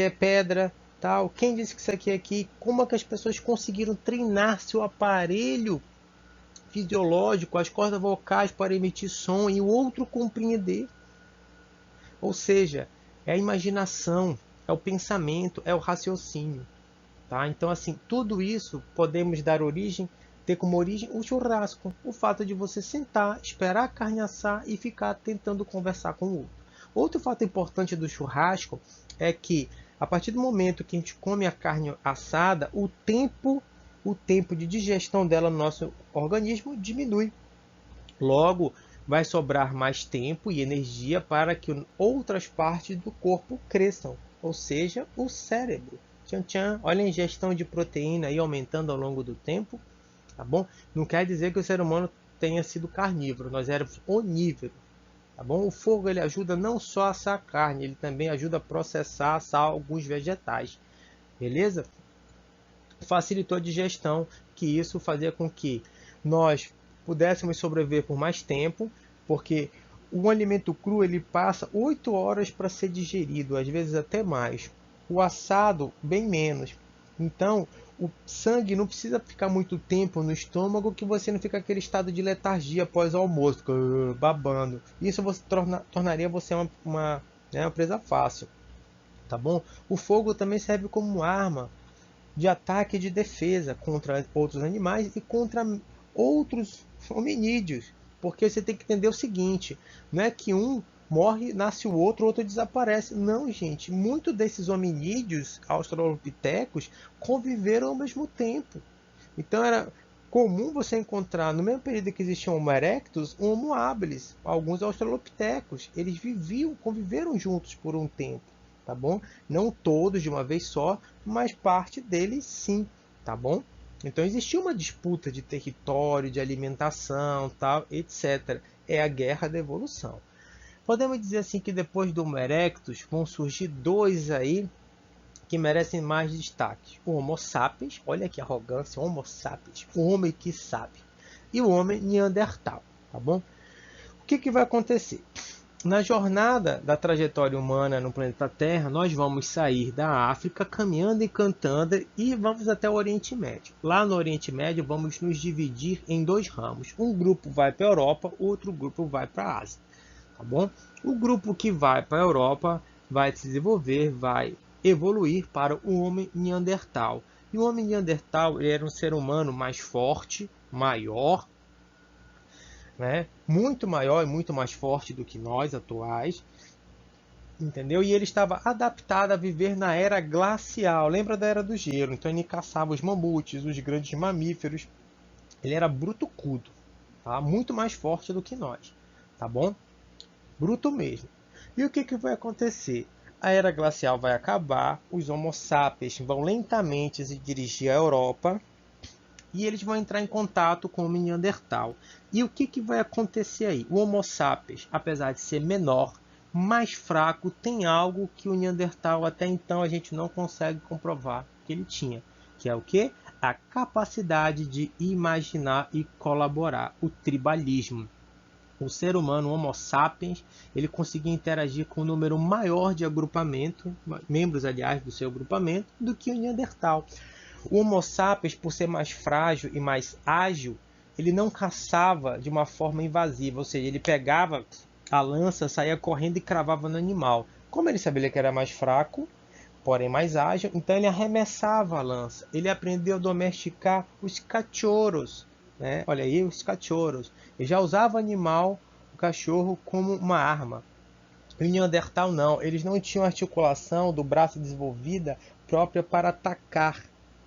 é pedra, tal. Quem disse que isso aqui é aqui? Como é que as pessoas conseguiram treinar seu aparelho fisiológico, as cordas vocais para emitir som e o outro compreender? Ou seja, é a imaginação, é o pensamento, é o raciocínio. tá? Então, assim, tudo isso podemos ter como origem o churrasco, o fato de você sentar, esperar a carne assar e ficar tentando conversar com o outro. Outro fato importante do churrasco é que a partir do momento que a gente come a carne assada, o tempo de digestão dela no nosso organismo diminui. Logo, vai sobrar mais tempo e energia para que outras partes do corpo cresçam, ou seja, o cérebro. Tchan, tchan. Olha a ingestão de proteína aí aumentando ao longo do tempo, tá bom? Não quer dizer que o ser humano tenha sido carnívoro, nós éramos onívoros, tá bom? O fogo ele ajuda não só a assar a carne, ele também ajuda a processar, assar alguns vegetais, beleza? Facilitou a digestão, que isso fazia com que nós pudéssemos sobreviver por mais tempo, porque o alimento cru ele passa 8 horas para ser digerido, às vezes até mais. O assado, bem menos. Então, o sangue não precisa ficar muito tempo no estômago, que você não fica aquele estado de letargia após o almoço, babando. Isso você tornaria você uma presa fácil, tá bom? O fogo também serve como arma de ataque e de defesa contra outros animais e contra outros hominídeos. Porque você tem que entender o seguinte, não é que um morre, nasce o outro desaparece. Não, gente, muitos desses hominídeos australopitecos conviveram ao mesmo tempo. Então era comum você encontrar, no mesmo período que existia o Homo erectus, o Homo habilis, alguns australopitecos. Eles conviveram juntos por um tempo, tá bom? Não todos de uma vez só, mas parte deles sim, tá bom? Então existia uma disputa de território, de alimentação, tal, etc. É a guerra da evolução. Podemos dizer assim que depois do Homo erectus vão surgir dois aí que merecem mais destaque. O Homo sapiens, olha que arrogância, Homo sapiens, o homem que sabe. E o homem neandertal, tá bom? O que vai acontecer? Na jornada da trajetória humana no planeta Terra, nós vamos sair da África caminhando e cantando e vamos até o Oriente Médio. Lá no Oriente Médio vamos nos dividir em dois ramos. Um grupo vai para a Europa, outro grupo vai para a Ásia, tá bom? O grupo que vai para a Europa vai se desenvolver, vai evoluir para o homem neandertal. E o homem neandertal ele era um ser humano mais forte, maior, né? Muito maior e muito mais forte do que nós atuais, entendeu? E ele estava adaptado a viver na era glacial. Lembra da era do gelo? Então ele caçava os mamutes, os grandes mamíferos. Ele era brutucudo, tá? Muito mais forte do que nós, tá bom? Bruto mesmo. E o que vai acontecer? A era glacial vai acabar, os Homo sapiens vão lentamente se dirigir à Europa e eles vão entrar em contato com o Neandertal. E o que vai acontecer aí? O Homo sapiens, apesar de ser menor, mais fraco, tem algo que o Neandertal até então a gente não consegue comprovar que ele tinha, que é o quê? A capacidade de imaginar e colaborar, o tribalismo. O ser humano, o Homo sapiens, ele conseguia interagir com um número maior de agrupamento, membros, aliás, do seu agrupamento, do que o Neandertal. O Homo sapiens, por ser mais frágil e mais ágil, ele não caçava de uma forma invasiva, ou seja, ele pegava a lança, saía correndo e cravava no animal. Como ele sabia que era mais fraco, porém mais ágil, então ele arremessava a lança. Ele aprendeu a domesticar os cachorros, né? Olha aí, os cachorros. Ele já usava o cachorro, como uma arma. O Neandertal não, eles não tinham articulação do braço desenvolvida própria para atacar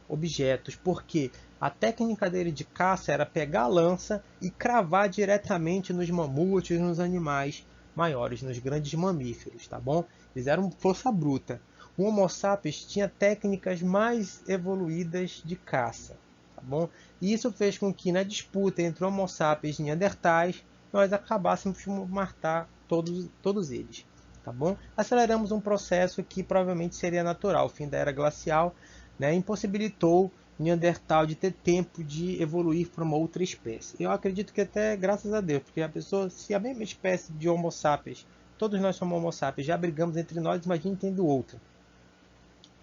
objetos, porque a técnica dele de caça era pegar a lança e cravar diretamente nos mamutes, nos animais maiores, nos grandes mamíferos, tá bom? Eles eram força bruta. O Homo sapiens tinha técnicas mais evoluídas de caça, tá bom? E isso fez com que na disputa entre Homo sapiens e Neandertais nós acabássemos por matar todos eles, tá bom? Aceleramos um processo que provavelmente seria natural. O fim da era glacial, né, impossibilitou Neandertal de ter tempo de evoluir para uma outra espécie. Eu acredito que até graças a Deus, porque a pessoa, se a mesma espécie de Homo sapiens, todos nós somos Homo sapiens, já brigamos entre nós, imagine tendo outra,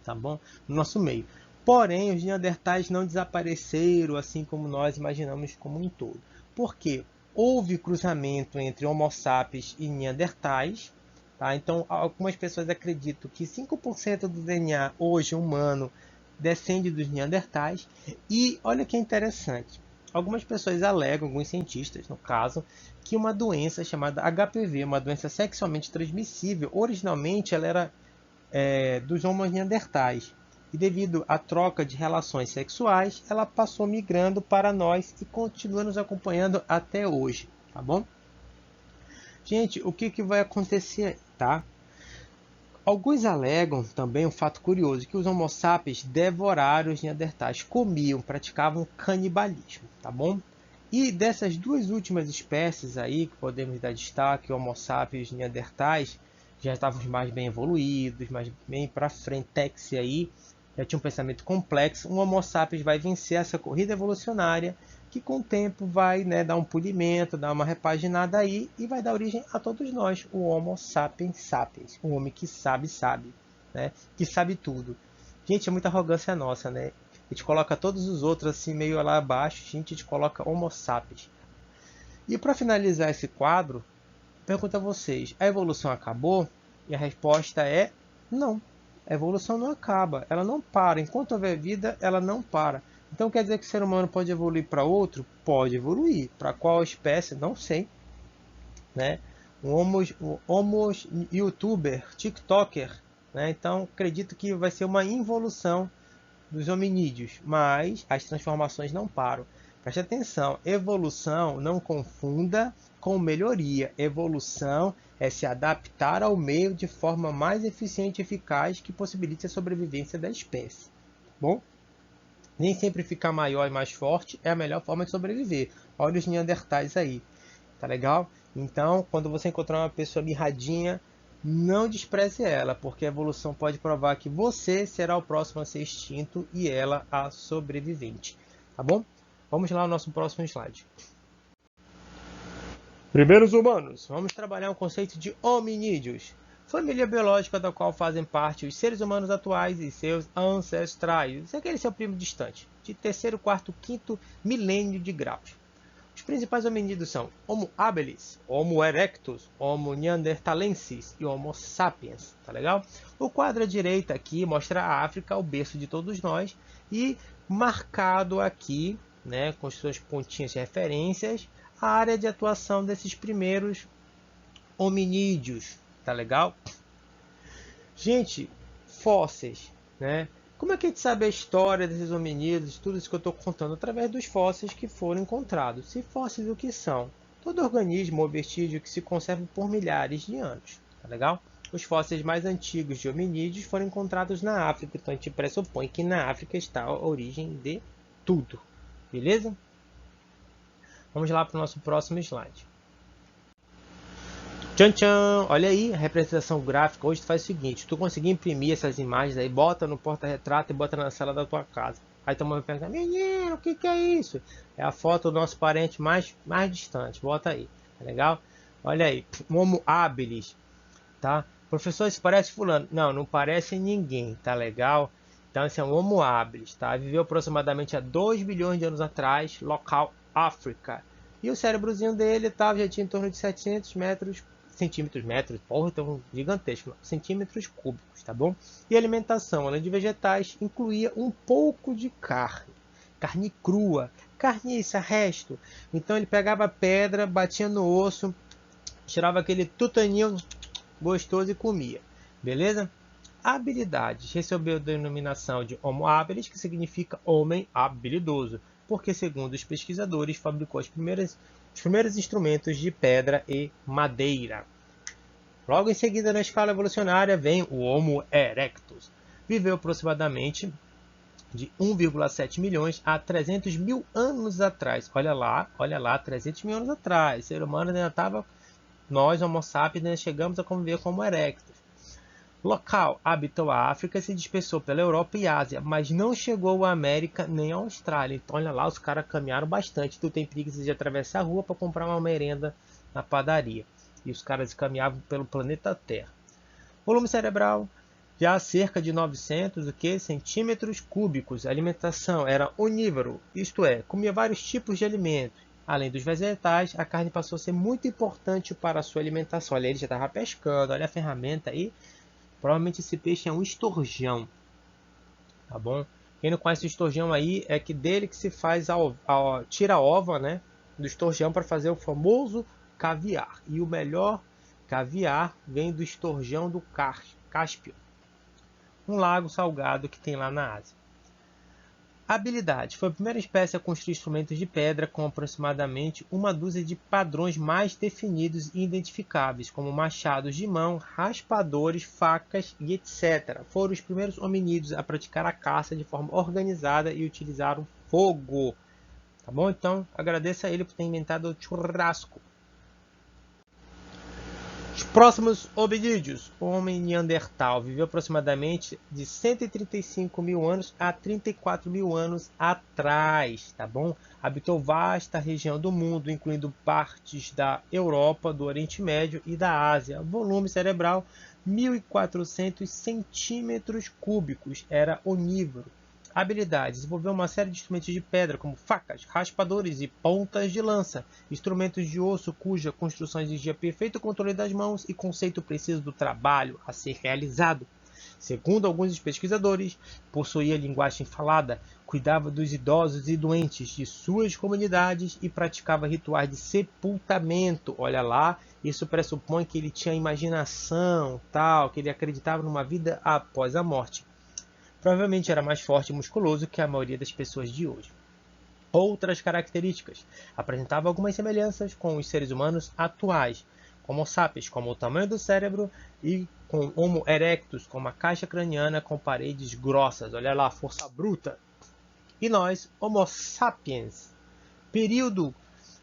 tá bom? No nosso meio. Porém, os Neandertais não desapareceram assim como nós imaginamos como um todo. Por quê? Houve cruzamento entre Homo sapiens e Neandertais, tá? Então, algumas pessoas acreditam que 5% do DNA hoje humano descende dos Neandertais. E olha que interessante, algumas pessoas alegam, alguns cientistas no caso, que uma doença chamada HPV, uma doença sexualmente transmissível, originalmente ela era dos Homo neandertais. E devido à troca de relações sexuais, ela passou migrando para nós e continua nos acompanhando até hoje, tá bom? Gente, o que vai acontecer, tá? Alguns alegam também um fato curioso, que os Homo sapiens devoraram os neandertais, comiam, praticavam canibalismo, tá bom? E dessas duas últimas espécies aí, que podemos dar destaque, Homo sapiens e neandertais, já estavam mais bem evoluídos, mais bem para frente aí, já tinha um pensamento complexo. O Homo sapiens vai vencer essa corrida evolucionária, que com o tempo vai, né, dar um polimento, dar uma repaginada aí e vai dar origem a todos nós, o Homo sapiens sapiens, o homem que sabe, né, que sabe tudo. Gente, é muita arrogância nossa, né? A gente coloca todos os outros assim meio lá abaixo, a gente coloca Homo sapiens. E para finalizar esse quadro, pergunto a vocês, a evolução acabou? E a resposta é não. A evolução não acaba, ela não para. Enquanto houver vida, ela não para. Então quer dizer que o ser humano pode evoluir para outro? Pode evoluir. Para qual espécie? Não sei. Né? Um homo youtuber, tiktoker. Né? Então acredito que vai ser uma involução dos hominídeos, mas as transformações não param. Preste atenção, evolução não confunda com melhoria. Evolução é se adaptar ao meio de forma mais eficiente e eficaz que possibilite a sobrevivência da espécie. Bom, nem sempre ficar maior e mais forte é a melhor forma de sobreviver. Olha os neandertais aí, tá legal? Então, quando você encontrar uma pessoa mirradinha, não despreze ela, porque a evolução pode provar que você será o próximo a ser extinto e ela a sobrevivente. Tá bom? Vamos lá ao nosso próximo slide. Primeiros humanos. Vamos trabalhar o conceito de hominídeos. Família biológica da qual fazem parte os seres humanos atuais e seus ancestrais. Isso é aquele seu primo distante, de terceiro, quarto, quinto milênio de graus. Os principais hominídeos são Homo habilis, Homo erectus, Homo neanderthalensis e Homo sapiens, tá legal? O quadro à direita aqui mostra a África, o berço de todos nós, e marcado aqui, né, com suas pontinhas de referências, a área de atuação desses primeiros hominídeos, tá legal? Gente, fósseis, né? Como é que a gente sabe a história desses hominídeos, tudo isso que eu estou contando? Através dos fósseis que foram encontrados. Se fósseis o que são? Todo organismo ou vestígio que se conserva por milhares de anos, tá legal? Os fósseis mais antigos de hominídeos foram encontrados na África, então a gente pressupõe que na África está a origem de tudo, beleza? Vamos lá para o nosso próximo slide. Tchan, tchan! Olha aí, a representação gráfica hoje faz o seguinte, tu conseguir imprimir essas imagens aí, bota no porta-retrato e bota na sala da tua casa. Aí tua mãe pergunta, menino, o que é isso? É a foto do nosso parente mais distante, bota aí, tá legal? Olha aí, Homo habilis, tá? Professor, isso parece fulano. Não, não parece ninguém, tá legal? Então esse é um Homo habilis, tá? Viveu aproximadamente há 2 bilhões de anos atrás, local África. E o cérebrozinho dele já tinha em torno de 700 centímetros, porra, tão gigantesco, centímetros cúbicos, tá bom? E a alimentação, além de vegetais, incluía um pouco de carne crua, carniça, resto. Então ele pegava pedra, batia no osso, tirava aquele tutaninho gostoso e comia, beleza? Habilidades, recebeu a denominação de Homo habilis, que significa homem habilidoso, porque segundo os pesquisadores fabricou os primeiros instrumentos de pedra e madeira. Logo em seguida, na escala evolucionária, vem o Homo erectus. Viveu aproximadamente de 1,7 milhões a 300 mil anos atrás. Olha lá, 300 mil anos atrás. O ser humano ainda estava, nós, Homo sapiens, ainda chegamos a conviver como erectus. Local, habitou a África e se dispersou pela Europa e Ásia, mas não chegou à América nem à Austrália. Então, olha lá, os caras caminharam bastante. Tu tem preguiça de atravessar a rua para comprar uma merenda na padaria. E os caras caminhavam pelo planeta Terra. Volume cerebral, já cerca de 900 centímetros cúbicos. A alimentação era onívoro, isto é, comia vários tipos de alimentos. Além dos vegetais, a carne passou a ser muito importante para a sua alimentação. Olha, ele já estava pescando, olha a ferramenta aí. Provavelmente esse peixe é um esturjão, tá bom? Quem não conhece o esturgeão aí, é que dele que se faz tira a ova, né, do esturgeão para fazer o famoso caviar. E o melhor caviar vem do esturgeão do Cáspio, um lago salgado que tem lá na Ásia. Habilidade. Foi a primeira espécie a construir instrumentos de pedra com aproximadamente uma dúzia de padrões mais definidos e identificáveis, como machados de mão, raspadores, facas e etc. Foram os primeiros hominídeos a praticar a caça de forma organizada e utilizaram fogo. Tá bom? Então, agradeço a ele por ter inventado o churrasco. Os próximos hominídeos. O homem neandertal viveu aproximadamente de 135 mil anos a 34 mil anos atrás, tá bom? Habitou vasta região do mundo, incluindo partes da Europa, do Oriente Médio e da Ásia. Volume cerebral, 1.400 centímetros cúbicos. Era onívoro. Habilidades. Desenvolveu uma série de instrumentos de pedra, como facas, raspadores e pontas de lança. Instrumentos de osso, cuja construção exigia perfeito controle das mãos e conceito preciso do trabalho a ser realizado. Segundo alguns pesquisadores, possuía linguagem falada, cuidava dos idosos e doentes de suas comunidades e praticava rituais de sepultamento. Olha lá, isso pressupõe que ele tinha imaginação, tal, que ele acreditava numa vida após a morte. Provavelmente era mais forte e musculoso que a maioria das pessoas de hoje. Outras características. Apresentava algumas semelhanças com os seres humanos atuais, como sapiens, como o tamanho do cérebro, e com Homo erectus, como a caixa craniana com paredes grossas. Olha lá, força bruta. E nós, Homo sapiens. Período,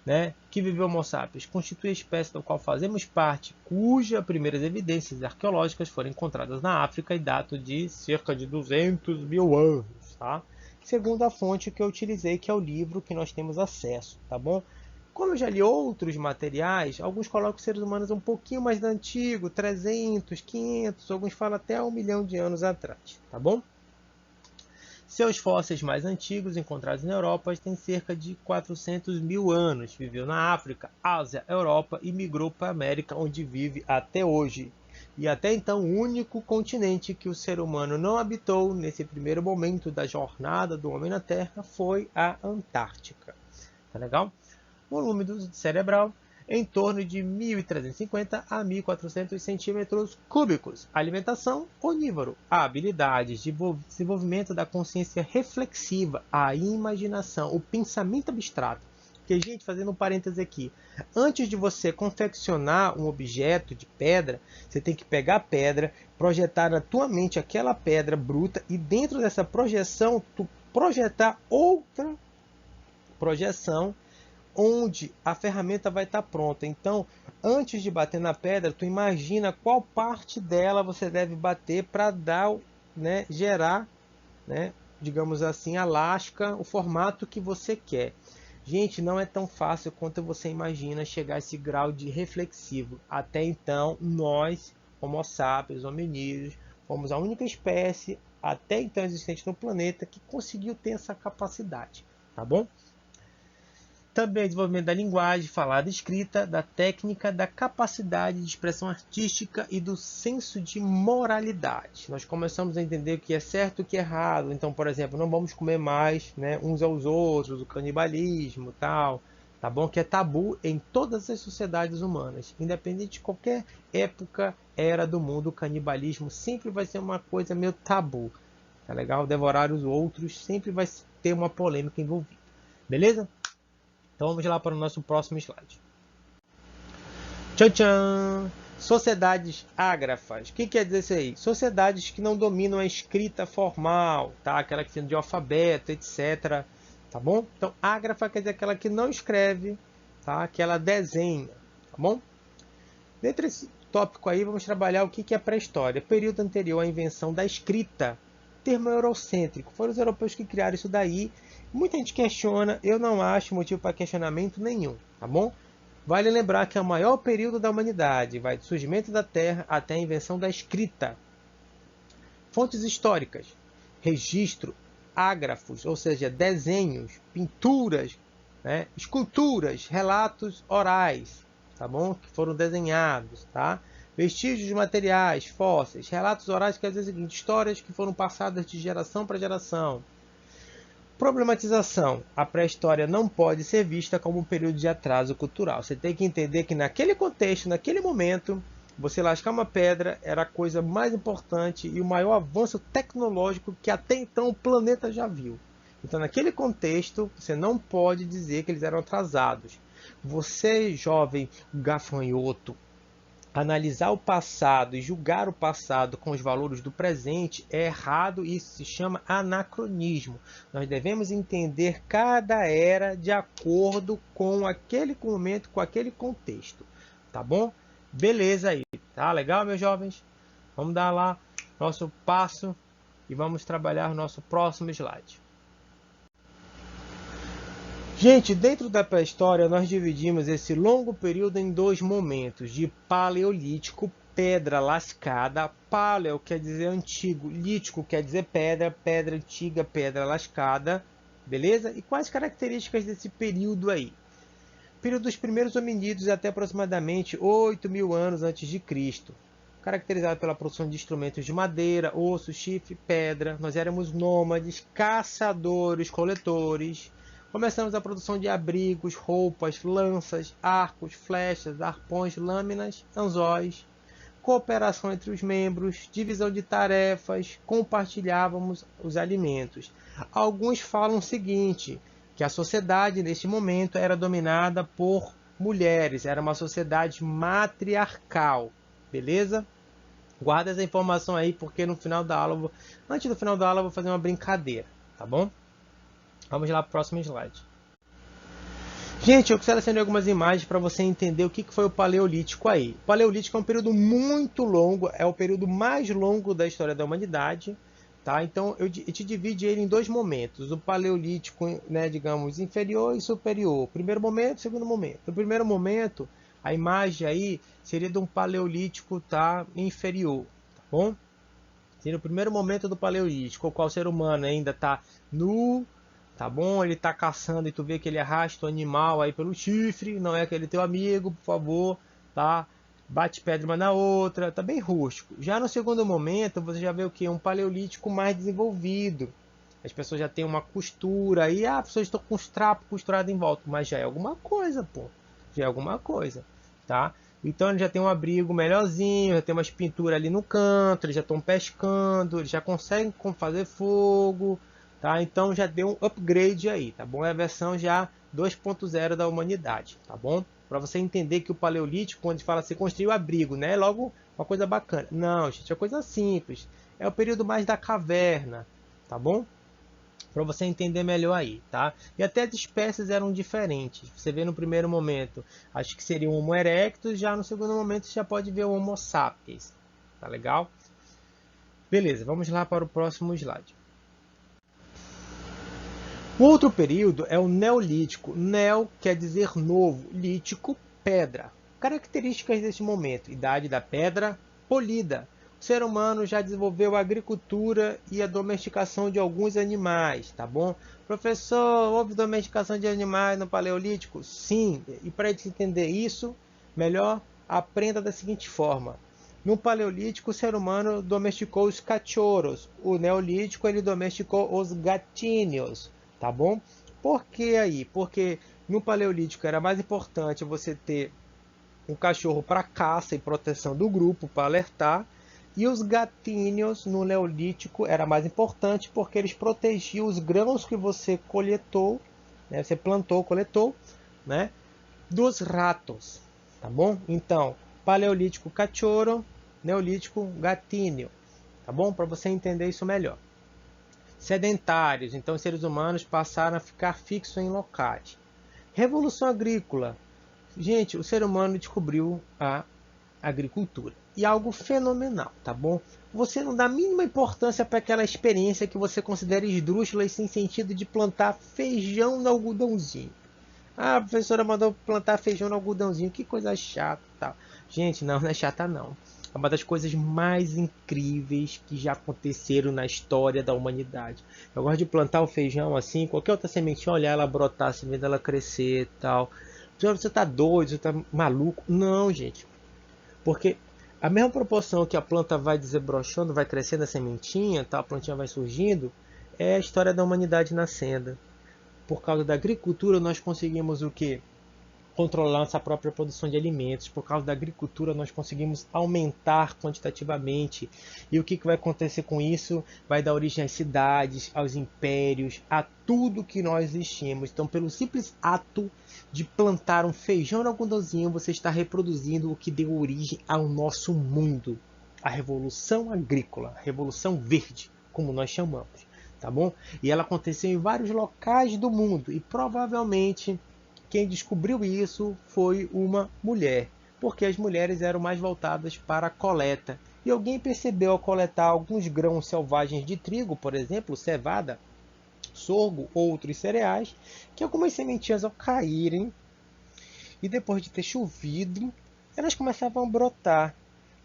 né, que viveu Homo sapiens constitui a espécie da qual fazemos parte, cujas primeiras evidências arqueológicas foram encontradas na África e datam de cerca de 200 mil anos, tá? Segundo a fonte que eu utilizei, que é o livro que nós temos acesso, tá bom? Como eu já li outros materiais, alguns colocam os seres humanos um pouquinho mais antigo, 300, 500, alguns falam até 1 milhão de anos atrás, tá bom? Seus fósseis mais antigos, encontrados na Europa, têm cerca de 400 mil anos. Viveu na África, Ásia, Europa e migrou para a América, onde vive até hoje. E até então, o único continente que o ser humano não habitou nesse primeiro momento da jornada do homem na Terra foi a Antártica. Tá legal? Volume cerebral em torno de 1.350 a 1.400 centímetros cúbicos. Alimentação onívoro. Habilidades de desenvolvimento da consciência reflexiva, a imaginação, o pensamento abstrato. Porque, gente, fazendo um parêntese aqui, antes de você confeccionar um objeto de pedra, você tem que pegar a pedra, projetar na tua mente aquela pedra bruta e dentro dessa projeção, tu projetar outra projeção onde a ferramenta vai estar pronta. Então, antes de bater na pedra, tu imagina qual parte dela você deve bater para dar, né, gerar, né, digamos assim, a lasca, o formato que você quer. Gente, não é tão fácil quanto você imagina chegar a esse grau de reflexivo. Até então, nós, Homo sapiens, hominídeos, fomos a única espécie até então existente no planeta que conseguiu ter essa capacidade, tá bom? Também desenvolvimento da linguagem falada e escrita, da técnica, da capacidade de expressão artística e do senso de moralidade. Nós começamos a entender o que é certo e o que é errado. Então, por exemplo, não vamos comer mais, né, uns aos outros, o canibalismo, tal, tá bom? Que é tabu em todas as sociedades humanas. Independente de qualquer época, era do mundo, o canibalismo sempre vai ser uma coisa meio tabu. Tá legal? Devorar os outros sempre vai ter uma polêmica envolvida. Beleza? Então vamos lá para o nosso próximo slide. Tchan, tchan! Sociedades ágrafas. O que quer dizer isso aí? Sociedades que não dominam a escrita formal, tá? Aquela que tem de alfabeto, etc. Tá bom? Então, ágrafa quer dizer aquela que não escreve, tá? Que ela desenha, tá bom? Dentro desse tópico aí, vamos trabalhar o que é pré-história. Período anterior à invenção da escrita. Termo eurocêntrico. Foram os europeus que criaram isso daí. Muita gente questiona, eu não acho motivo para questionamento nenhum, tá bom? Vale lembrar que é o maior período da humanidade, vai do surgimento da Terra até a invenção da escrita. Fontes históricas, registro, ágrafos, ou seja, desenhos, pinturas, né? Esculturas, relatos orais, tá bom? Que foram desenhados, tá? Vestígios materiais, fósseis, relatos orais, quer dizer o seguinte, histórias que foram passadas de geração para geração. Problematização. A pré-história não pode ser vista como um período de atraso cultural. Você tem que entender que naquele contexto, naquele momento, você lascar uma pedra era a coisa mais importante e o maior avanço tecnológico que até então o planeta já viu. Então, naquele contexto, você não pode dizer que eles eram atrasados. Você, jovem gafanhoto, analisar o passado e julgar o passado com os valores do presente é errado e isso se chama anacronismo. Nós devemos entender cada era de acordo com aquele momento, com aquele contexto. Tá bom? Beleza aí. Tá legal, meus jovens? Vamos dar lá nosso passo e vamos trabalhar o nosso próximo slide. Gente, dentro da pré-história nós dividimos esse longo período em dois momentos, de paleolítico, pedra lascada. Paleo quer dizer antigo, lítico quer dizer pedra, pedra antiga, pedra lascada, beleza? E quais características desse período aí? Período dos primeiros hominídeos até aproximadamente 8.000 anos antes de Cristo, caracterizado pela produção de instrumentos de madeira, osso, chifre, pedra. Nós éramos nômades, caçadores, coletores. Começamos a produção de abrigos, roupas, lanças, arcos, flechas, arpões, lâminas, anzóis, cooperação entre os membros, divisão de tarefas, compartilhávamos os alimentos. Alguns falam o seguinte, que a sociedade neste momento era dominada por mulheres, era uma sociedade matriarcal, beleza? Guarda essa informação aí, porque no final da aula, antes do final da aula, eu vou fazer uma brincadeira, tá bom? Vamos lá para o próximo slide. Gente, eu selecionei algumas imagens para você entender o que foi o Paleolítico aí. O Paleolítico é um período muito longo, é o período mais longo da história da humanidade. Tá? Então, eu te dividi ele em dois momentos. O Paleolítico, né, digamos, inferior e superior. Primeiro momento, segundo momento. No primeiro momento, a imagem aí seria de um Paleolítico, tá, inferior. Tá bom? Seria o primeiro momento do Paleolítico, o qual o ser humano ainda está nu, tá bom? Ele está caçando e tu vê que ele arrasta o animal aí pelo chifre, não é aquele teu amigo, por favor, tá? Bate pedra uma na outra, tá bem rústico. Já no segundo momento, você já vê o que? Um paleolítico mais desenvolvido. As pessoas já têm uma costura aí, as pessoas estão com os trapos costurados em volta, mas já é alguma coisa, pô. Já é alguma coisa, tá? Então ele já tem um abrigo melhorzinho, já tem umas pinturas ali no canto, eles já estão pescando, eles já conseguem fazer fogo, tá? Então já deu um upgrade aí, tá bom? É a versão já 2.0 da humanidade, tá bom? Para você entender que o paleolítico, quando fala assim, construiu abrigo, né? Logo uma coisa bacana. Não, gente, é coisa simples. É o período mais da caverna, tá bom? Para você entender melhor aí, tá? E até as espécies eram diferentes. Você vê no primeiro momento, acho que seria o Homo erectus, já no segundo momento você já pode ver o Homo sapiens. Tá legal? Beleza, vamos lá para o próximo slide. O outro período é o Neolítico. Neo quer dizer novo, lítico, pedra. Características deste momento: idade da pedra polida. O ser humano já desenvolveu a agricultura e a domesticação de alguns animais, tá bom? Professor, houve domesticação de animais no Paleolítico? Sim. E para entender isso, melhor aprenda da seguinte forma. No Paleolítico, o ser humano domesticou os cachorros. O Neolítico, ele domesticou os gatinhos. Tá bom? Por que aí? Porque no Paleolítico era mais importante você ter um cachorro para caça e proteção do grupo, para alertar. E os gatinhos no Neolítico era mais importante porque eles protegiam os grãos que você coletou, né? Você plantou, coletou, né? Dos ratos. Tá bom? Então, Paleolítico cachorro, Neolítico gatinho. Tá bom? Para você entender isso melhor. Sedentários, então os seres humanos passaram a ficar fixos em locais. Revolução agrícola. Gente, o ser humano descobriu a agricultura. E algo fenomenal, tá bom? Você não dá a mínima importância para aquela experiência que você considera esdrúxula e sem sentido de plantar feijão no algodãozinho. Ah, a professora mandou plantar feijão no algodãozinho, que coisa chata, tal. Gente, não é chata não. É uma das coisas mais incríveis que já aconteceram na história da humanidade. Eu gosto de plantar o feijão assim, qualquer outra sementinha, olhar ela brotar, assim, vendo ela crescer e tal. Você tá doido, você tá maluco? Não, gente. Porque a mesma proporção que a planta vai desabrochando, vai crescendo a sementinha, tá? A plantinha vai surgindo, é a história da humanidade nascendo. Por causa da agricultura, nós conseguimos o quê? Controlar nossa própria produção de alimentos. Por causa da agricultura, nós conseguimos aumentar quantitativamente. E o que vai acontecer com isso? Vai dar origem às cidades, aos impérios, a tudo que nós existimos. Então, pelo simples ato de plantar um feijão no algodãozinho, você está reproduzindo o que deu origem ao nosso mundo. A Revolução Agrícola, a Revolução Verde, como nós chamamos. Tá bom? E ela aconteceu em vários locais do mundo. E provavelmente quem descobriu isso foi uma mulher, porque as mulheres eram mais voltadas para a coleta. E alguém percebeu ao coletar alguns grãos selvagens de trigo, por exemplo, cevada, sorgo, outros cereais, que algumas sementinhas ao caírem e depois de ter chovido, elas começavam a brotar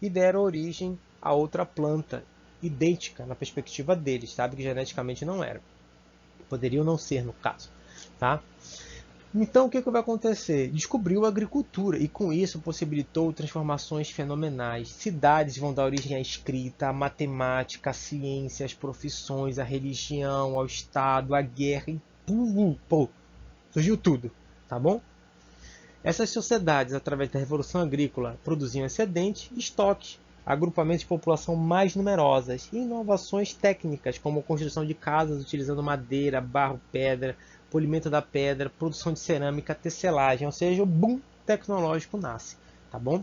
e deram origem a outra planta, idêntica na perspectiva deles, sabe que geneticamente não era. Poderiam não ser no caso, tá? Então, o que vai acontecer? Descobriu a agricultura e, com isso, possibilitou transformações fenomenais. Cidades vão dar origem à escrita, à matemática, à ciência, às profissões, à religião, ao Estado, à guerra. E surgiu tudo, tá bom? Essas sociedades, através da Revolução Agrícola, produziam excedente e estoque, agrupamentos de população mais numerosas e inovações técnicas, como a construção de casas utilizando madeira, barro, pedra, polimento da pedra, produção de cerâmica, tecelagem, ou seja, o boom tecnológico nasce, tá bom?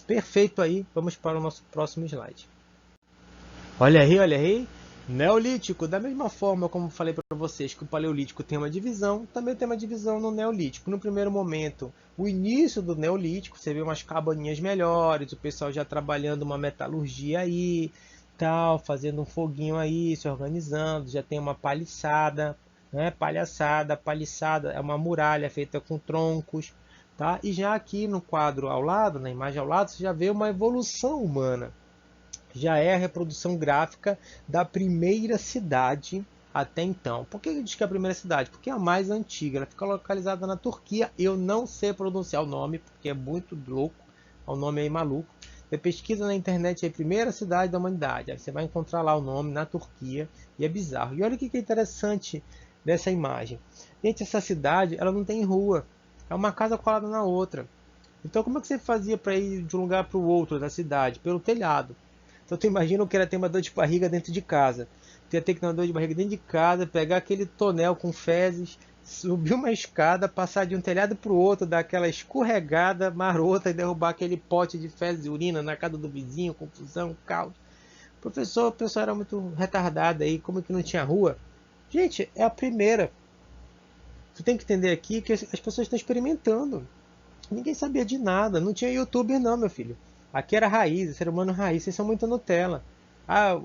Perfeito aí, vamos para o nosso próximo slide. Olha aí, Neolítico, da mesma forma como falei para vocês que o Paleolítico tem uma divisão, também tem uma divisão no Neolítico. No primeiro momento, o início do Neolítico, você vê umas cabaninhas melhores, o pessoal já trabalhando uma metalurgia aí, tal, fazendo um foguinho aí, se organizando, já tem uma paliçada, né? Paliçada é uma muralha feita com troncos, tá? E já aqui no quadro ao lado, na imagem ao lado, você já vê uma evolução humana. Já é a reprodução gráfica da primeira cidade até então. Por que eu diz que é a primeira cidade? Porque é a mais antiga. Ela fica localizada na Turquia. Eu não sei pronunciar o nome, porque é muito louco. O nome é maluco. Você pesquisa na internet aí, primeira cidade da humanidade. Aí você vai encontrar lá o nome na Turquia. E é bizarro. E olha o que é interessante dessa imagem. Gente, essa cidade ela não tem rua. É uma casa colada na outra. Então como é que você fazia para ir de um lugar para o outro da cidade? Pelo telhado. Então tu imagina que era ter uma dor de barriga dentro de casa. Tu ia ter que ter uma dor de barriga dentro de casa, pegar aquele tonel com fezes, subir uma escada, passar de um telhado para o outro, dar aquela escorregada marota e derrubar aquele pote de fezes e urina na casa do vizinho, confusão, caos. Professor, o pessoal era muito retardado aí, como que não tinha rua? Gente, é a primeira. Tu tem que entender aqui que as pessoas estão experimentando. Ninguém sabia de nada, não tinha youtuber não, meu filho. Aqui era raiz, ser humano raiz, vocês são muito Nutella. Ah,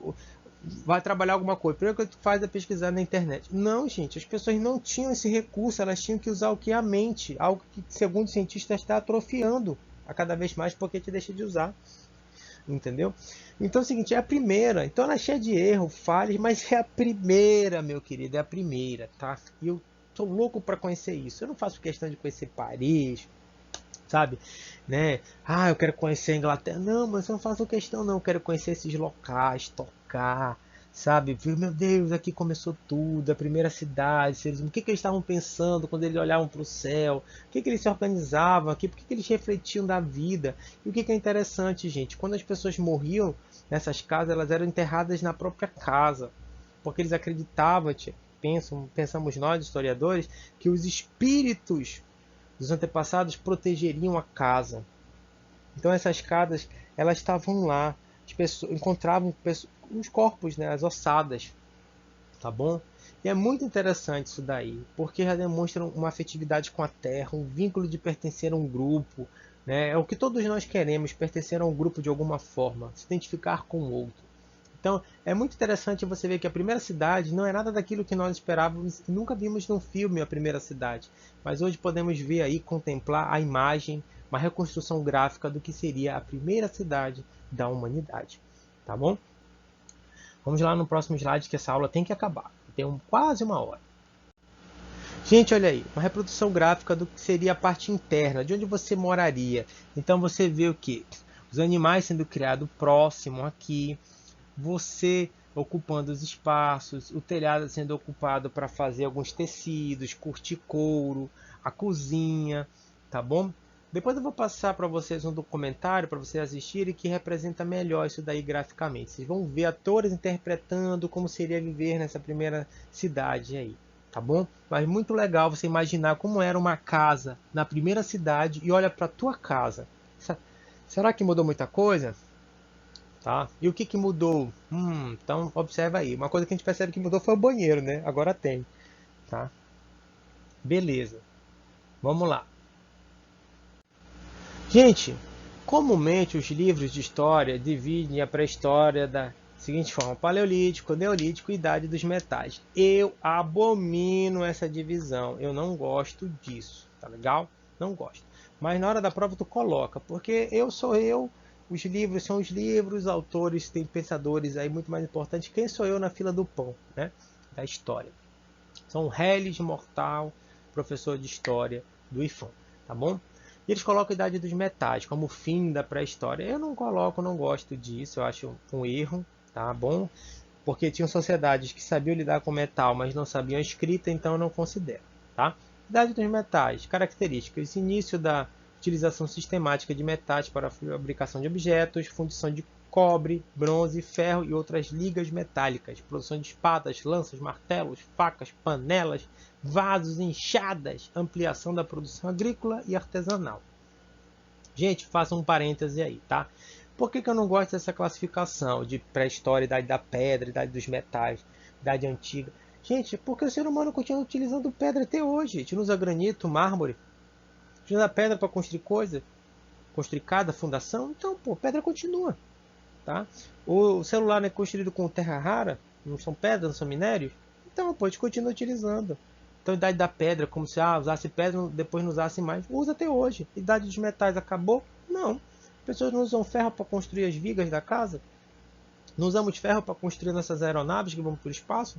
vai trabalhar alguma coisa, primeiro que tu faz é pesquisar na internet. Não, gente, as pessoas não tinham esse recurso, elas tinham que usar o que é a mente, algo que, segundo os cientistas, está atrofiando a cada vez mais porque te deixa de usar. Entendeu? Então é o seguinte, é a primeira. Então ela é cheia de erro, falhas, mas é a primeira, meu querido, é a primeira, tá? E eu tô louco para conhecer isso. Eu não faço questão de conhecer Paris, sabe, né? Ah, eu quero conhecer a Inglaterra. Não, mas eu não faço questão não. Eu quero conhecer esses locais, tocar, sabe? Meu Deus, aqui começou tudo, a primeira cidade. O que eles estavam pensando quando eles olhavam para o céu? O que eles se organizavam aqui? Por que eles refletiam da vida? E o que é interessante, gente? Quando as pessoas morriam nessas casas, elas eram enterradas na própria casa, porque eles acreditavam, pensamos nós, historiadores, que os espíritos dos antepassados protegeriam a casa. Então essas casas, elas estavam lá, as pessoas encontravam os corpos, né, as ossadas, tá bom? E é muito interessante isso daí, porque já demonstram uma afetividade com a terra, um vínculo de pertencer a um grupo, né? É o que todos nós queremos, pertencer a um grupo de alguma forma, se identificar com o outro. Então, é muito interessante você ver que a primeira cidade não é nada daquilo que nós esperávamos e nunca vimos num filme a primeira cidade. Mas hoje podemos ver aí, contemplar a imagem, uma reconstrução gráfica do que seria a primeira cidade da humanidade. Tá bom? Vamos lá no próximo slide que essa aula tem que acabar. Tem quase uma hora. Gente, olha aí, uma reprodução gráfica do que seria a parte interna, de onde você moraria. Então você vê o que? Os animais sendo criados próximo aqui. Você ocupando os espaços, o telhado sendo ocupado para fazer alguns tecidos, curtir couro, a cozinha, tá bom? Depois eu vou passar para vocês um documentário para vocês assistirem que representa melhor isso daí graficamente. Vocês vão ver atores interpretando como seria viver nessa primeira cidade aí, tá bom? Mas muito legal você imaginar como era uma casa na primeira cidade e olha para a tua casa. Será que mudou muita coisa? Tá? E o que que mudou? Então observa aí. Uma coisa que a gente percebe que mudou foi o banheiro, né? Agora tem, tá? Beleza. Vamos lá. Gente, comumente os livros de história dividem a pré-história da seguinte forma: Paleolítico, Neolítico e Idade dos Metais. Eu abomino essa divisão. Eu não gosto disso, tá legal? Não gosto. Mas na hora da prova tu coloca, porque eu sou eu. Os livros são os livros, os autores têm pensadores aí muito mais importantes. Quem sou eu na fila do pão, né? Da história. São Reles Mortal, professor de história do IFAM, tá bom? E eles colocam a idade dos metais como o fim da pré-história. Eu não coloco, não gosto disso, eu acho um erro, tá bom? Porque tinham sociedades que sabiam lidar com metal, mas não sabiam a escrita, então eu não considero, tá? Idade dos metais, características: início da utilização sistemática de metais para a fabricação de objetos, fundição de cobre, bronze, ferro e outras ligas metálicas, produção de espadas, lanças, martelos, facas, panelas, vasos, enxadas, ampliação da produção agrícola e artesanal. Gente, faça um parêntese aí, tá? Por que eu não gosto dessa classificação de pré-história, idade da pedra, idade dos metais, idade antiga? Gente, porque o ser humano continua utilizando pedra até hoje. A gente usa granito, mármore, usa pedra para construir coisa, construir cada fundação. Então, pô, pedra continua, tá? O celular não é construído com terra rara, não são pedras, não são minérios. Então, pô, a gente continua utilizando. Então, idade da pedra, como se usasse pedra, depois não usasse mais. Usa até hoje. Idade dos metais acabou? Não. As pessoas não usam ferro para construir as vigas da casa? Não usamos ferro para construir nossas aeronaves que vão para o espaço?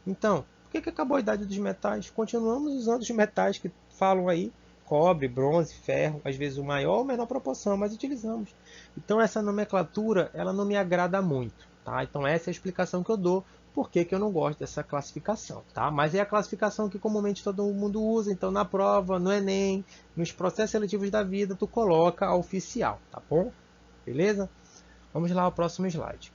Então, por que acabou a idade dos metais? Continuamos usando os metais que falam aí, cobre, bronze, ferro, às vezes o maior ou menor proporção, mas utilizamos. Então essa nomenclatura, ela não me agrada muito, tá? Então essa é a explicação que eu dou, por que eu não gosto dessa classificação, tá? Mas é a classificação que comumente todo mundo usa, então na prova, no Enem, nos processos seletivos da vida, tu coloca a oficial, tá bom? Beleza? Vamos lá ao próximo slide.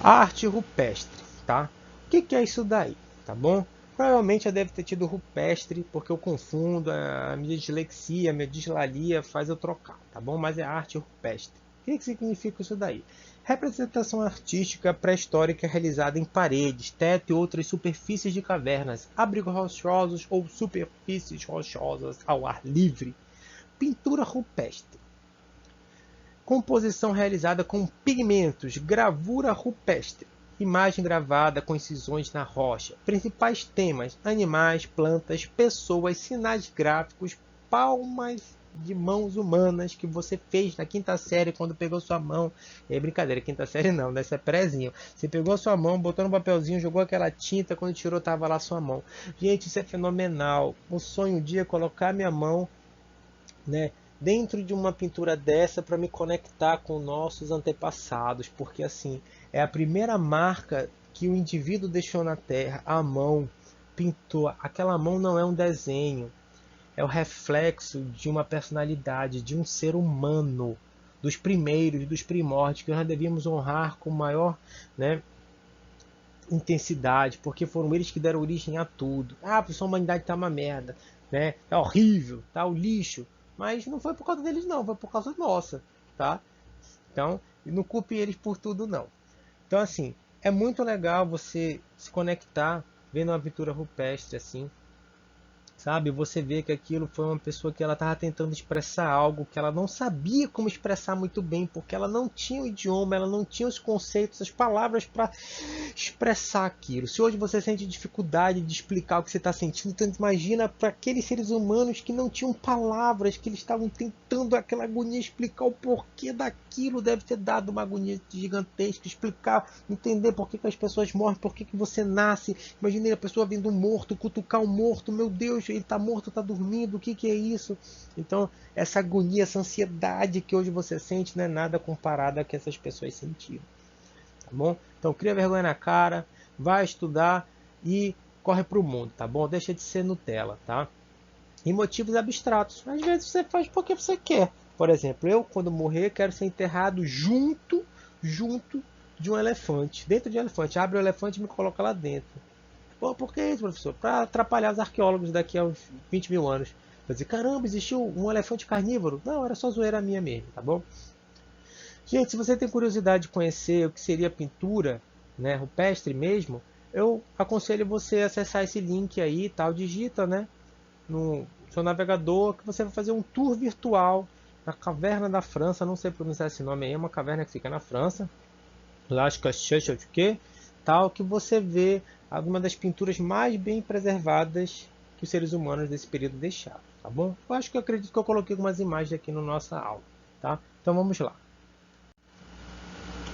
Arte rupestre, tá? O que é isso daí, tá bom? Provavelmente já deve ter tido rupestre, porque eu confundo, a minha dislexia, a minha dislalia faz eu trocar, tá bom? Mas é arte rupestre. O que significa isso daí? Representação artística pré-histórica realizada em paredes, teto e outras superfícies de cavernas, abrigos rochosos ou superfícies rochosas ao ar livre. Pintura rupestre. Composição realizada com pigmentos, gravura rupestre. Imagem gravada com incisões na rocha. Principais temas: animais, plantas, pessoas, sinais gráficos, palmas de mãos humanas que você fez na quinta série quando pegou sua mão. É brincadeira, quinta série não, dessa é prézinho. Você pegou a sua mão, botou no papelzinho, jogou aquela tinta, quando tirou tava lá sua mão. Gente, isso é fenomenal. O sonho um dia é colocar minha mão, né, dentro de uma pintura dessa para me conectar com nossos antepassados, porque assim é a primeira marca que o indivíduo deixou na Terra. A mão pintou. Aquela mão não é um desenho, é o reflexo de uma personalidade, de um ser humano, dos primeiros, dos primórdios, que nós devíamos honrar com maior, né, intensidade, porque foram eles que deram origem a tudo. A humanidade tá uma merda, né? É horrível, tá o lixo. Mas não foi por causa deles não, foi por causa nossa, tá? Então, não culpe eles por tudo não. Então assim, é muito legal você se conectar vendo uma pintura rupestre assim, sabe? Você vê que aquilo foi uma pessoa que ela estava tentando expressar algo que ela não sabia como expressar muito bem, porque ela não tinha o idioma, ela não tinha os conceitos, as palavras para expressar aquilo. Se hoje você sente dificuldade de explicar o que você está sentindo, então imagina para aqueles seres humanos que não tinham palavras, que eles estavam tentando aquela agonia explicar o porquê daquilo. Deve ter dado uma agonia gigantesca, explicar, entender por que as pessoas morrem, por que você nasce. Imagina a pessoa vendo um morto, cutucar um morto, meu Deus, ele está morto, está dormindo, o que é isso? Então, essa agonia, essa ansiedade que hoje você sente não é nada comparada a que essas pessoas sentiram. tá bom? Então cria vergonha na cara, vai estudar e corre pro mundo, tá bom? Deixa de ser Nutella, tá? E motivos abstratos. Às vezes você faz porque você quer. Por exemplo, eu quando morrer quero ser enterrado junto de um elefante. Dentro de um elefante. Abre o elefante e me coloca lá dentro. Pô, por que isso, professor? Para atrapalhar os arqueólogos daqui a uns 20 mil anos. Vai dizer, caramba, existiu um elefante carnívoro? Não, era só zoeira minha mesmo, tá bom? Gente, se você tem curiosidade de conhecer o que seria pintura, né, rupestre mesmo, eu aconselho você a acessar esse link aí, tal, digita, né, no seu navegador, que você vai fazer um tour virtual na caverna da França, não sei pronunciar esse nome aí, é uma caverna que fica na França, lá acho que é tal, que você vê alguma das pinturas mais bem preservadas que os seres humanos desse período deixaram, tá bom? Eu acredito que eu coloquei algumas imagens aqui na nossa aula, tá? Então vamos lá.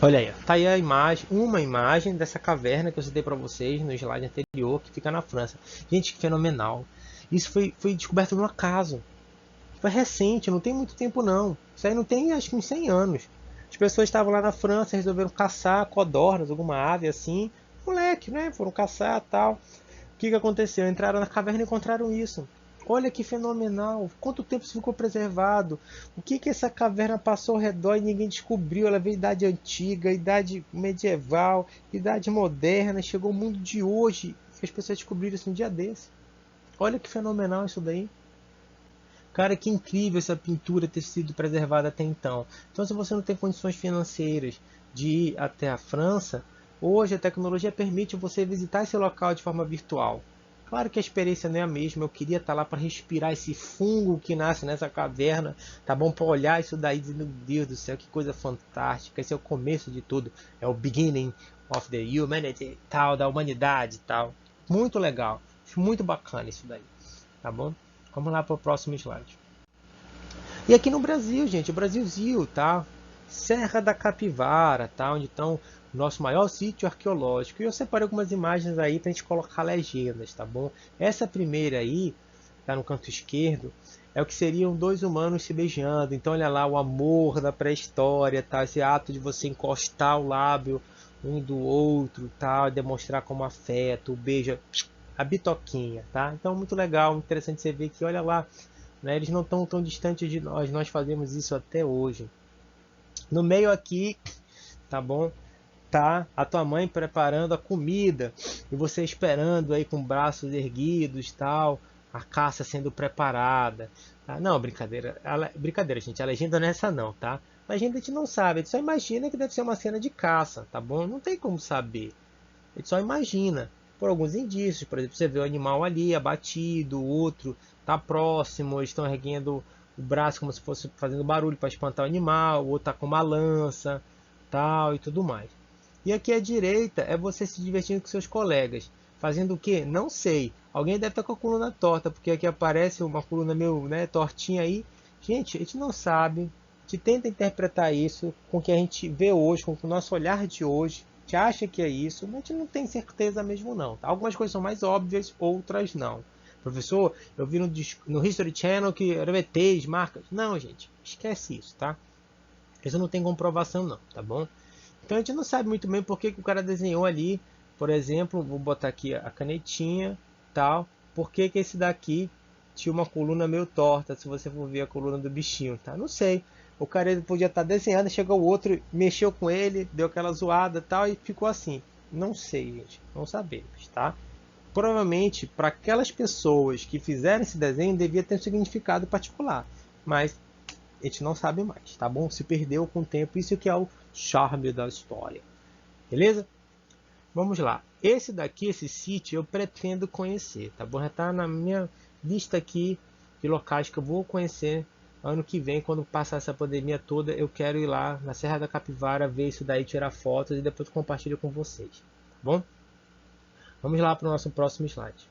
Olha aí, tá aí a imagem, uma imagem dessa caverna que eu citei para vocês no slide anterior, que fica na França. Gente, que fenomenal. Isso foi descoberto no acaso. Foi recente, não tem muito tempo não. Isso aí não tem acho que uns 100 anos. As pessoas estavam lá na França, resolveram caçar codornas, alguma ave assim. Moleque, né? Foram caçar tal. O que aconteceu? Entraram na caverna e encontraram isso. Olha que fenomenal! Quanto tempo isso ficou preservado? O que essa caverna passou ao redor e ninguém descobriu? Ela veio idade antiga, idade medieval, idade moderna, chegou ao mundo de hoje e as pessoas descobriram isso um dia desse. Olha que fenomenal isso daí. Cara, que incrível essa pintura ter sido preservada até então. Então, se você não tem condições financeiras de ir até a França, hoje a tecnologia permite você visitar esse local de forma virtual. Claro que a experiência não é a mesma, eu queria estar lá para respirar esse fungo que nasce nessa caverna, tá bom? Para olhar isso daí e dizer, meu Deus do céu, que coisa fantástica, esse é o começo de tudo, é o beginning of the humanity, tal, da humanidade, tal. Muito legal, muito bacana isso daí, tá bom? Vamos lá para o próximo slide. E aqui no Brasil, gente, o Brasilzil, tá? Serra da Capivara, tá? Onde estão o nosso maior sítio arqueológico. E eu separei algumas imagens aí para a gente colocar legendas, tá bom? Essa primeira aí, tá no canto esquerdo, é o que seriam dois humanos se beijando. Então olha lá o amor da pré-história, tá? Esse ato de você encostar o lábio um do outro, tá? Demonstrar como afeto, o beijo, a bitoquinha, tá? Então muito legal, muito interessante você ver que olha lá, né? Eles não estão tão distantes de nós fazemos isso até hoje. No meio aqui, tá bom? Tá a tua mãe preparando a comida e você esperando aí com braços erguidos, tal, a caça sendo preparada. Tá? Não, brincadeira, brincadeira, gente, a legenda não é essa não, tá? A legenda a gente não sabe, a gente só imagina que deve ser uma cena de caça, tá bom? Não tem como saber. A gente só imagina por alguns indícios, por exemplo, você vê o animal ali abatido, o outro está próximo, eles estão erguendo o braço como se fosse fazendo barulho para espantar o animal, o outro está com uma lança, tal e tudo mais. E aqui à direita é você se divertindo com seus colegas. Fazendo o que? Não sei. Alguém deve estar com a coluna torta, porque aqui aparece uma coluna meio, né, tortinha aí. Gente, a gente não sabe. A gente tenta interpretar isso com o que a gente vê hoje, com o nosso olhar de hoje. A gente acha que é isso, mas a gente não tem certeza mesmo não. Tá? Algumas coisas são mais óbvias, outras não. Professor, eu vi no History Channel que eram ETs, marcas. Não, gente, esquece isso, tá? Isso não tem comprovação não, tá bom? Então a gente não sabe muito bem por que o cara desenhou ali, por exemplo, vou botar aqui a canetinha, tal, por que esse daqui tinha uma coluna meio torta, se você for ver a coluna do bichinho, tá? Não sei. O cara ele podia estar desenhando, chegou o outro, mexeu com ele, deu aquela zoada, tal, e ficou assim. Não sei, gente, não sabemos, tá? Provavelmente para aquelas pessoas que fizeram esse desenho devia ter um significado particular, mas a gente não sabe mais, tá bom? Se perdeu com o tempo, isso que é o charme da história. Beleza? Vamos lá. Esse daqui, esse sítio, eu pretendo conhecer, tá bom? Já tá na minha lista aqui de locais que eu vou conhecer ano que vem, quando passar essa pandemia toda, eu quero ir lá na Serra da Capivara, ver isso daí, tirar fotos e depois compartilho com vocês, tá bom? Vamos lá para o nosso próximo slide.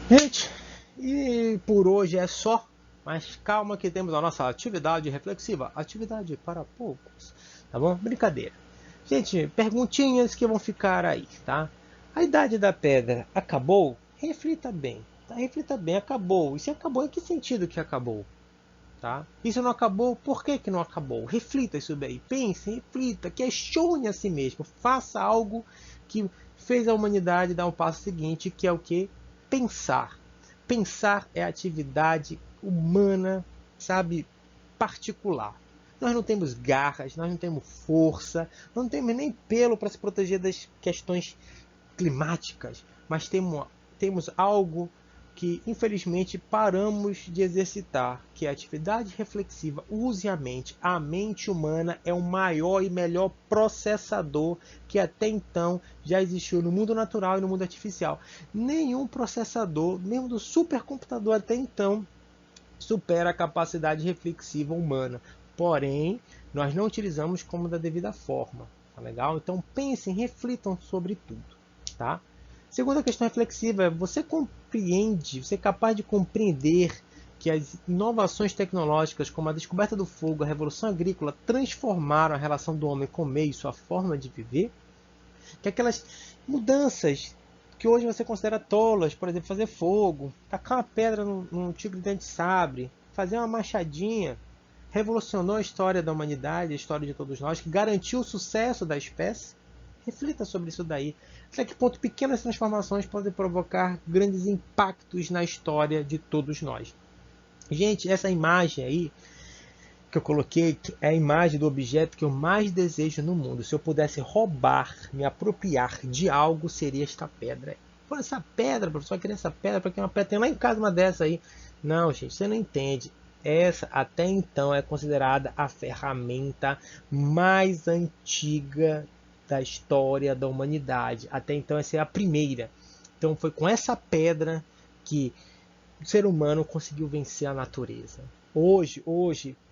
Gente, e por hoje é só. Mas calma que temos a nossa atividade reflexiva. Atividade para poucos. Tá bom? Brincadeira. Gente, perguntinhas que vão ficar aí, tá? A Idade da Pedra acabou? Reflita bem. Tá? Reflita bem, acabou. E se acabou, em que sentido que acabou? Tá? Isso não acabou, por que que não acabou? Reflita isso daí, pense, reflita, questione a si mesmo, faça algo que fez a humanidade dar um passo seguinte, que é o que? Pensar. Pensar é a atividade humana, sabe, particular. Nós não temos garras, nós não temos força, não temos nem pelo para se proteger das questões climáticas, mas temos algo que infelizmente paramos de exercitar, que é a atividade reflexiva. Use a mente. A mente humana é o maior e melhor processador que até então já existiu no mundo natural e no mundo artificial. Nenhum processador, mesmo do supercomputador até então, supera a capacidade reflexiva humana. Porém, nós não utilizamos como da devida forma. Tá legal? Então pensem, reflitam sobre tudo. Tá? Segunda questão reflexiva é: você compreende, você é capaz de compreender que as inovações tecnológicas, como a descoberta do fogo, a revolução agrícola, transformaram a relação do homem com o meio e sua forma de viver? Que aquelas mudanças que hoje você considera tolas, por exemplo, fazer fogo, tacar uma pedra num tigre de dente de sabre, fazer uma machadinha, revolucionou a história da humanidade, a história de todos nós, que garantiu o sucesso da espécie? Reflita sobre isso daí. Até que ponto pequenas transformações podem provocar grandes impactos na história de todos nós. Gente, essa imagem aí que eu coloquei é a imagem do objeto que eu mais desejo no mundo. Se eu pudesse roubar, me apropriar de algo, seria esta pedra. Pô, essa pedra, professor, eu queria essa pedra, porque uma pedra tem lá em casa uma dessa aí. Não, gente, você não entende. Essa, até então, é considerada a ferramenta mais antiga da história da humanidade. Até então, essa é a primeira. Então, foi com essa pedra que o ser humano conseguiu vencer a natureza. Hoje,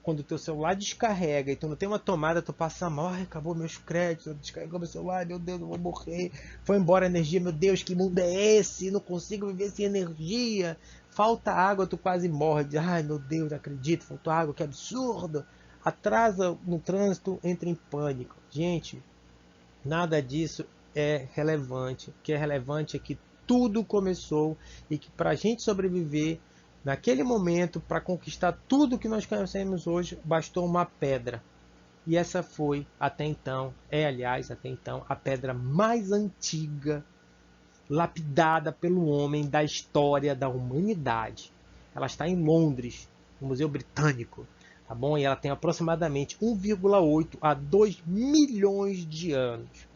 quando o teu celular descarrega e tu não tem uma tomada, tu passa mal, acabou meus créditos, descarregou meu celular, meu Deus, eu vou morrer, foi embora a energia, meu Deus, que mundo é esse? Não consigo viver sem energia, falta água, tu quase morre, ai meu Deus, não acredito, faltou água, que absurdo, atrasa no trânsito, entra em pânico. Gente, nada disso é relevante. O que é relevante é que tudo começou e que para a gente sobreviver naquele momento, para conquistar tudo que nós conhecemos hoje, bastou uma pedra. E essa foi, até então, aliás, até então, a pedra mais antiga lapidada pelo homem da história da humanidade. Ela está em Londres, no Museu Britânico. Tá bom? E ela tem aproximadamente 1,8 a 2 milhões de anos.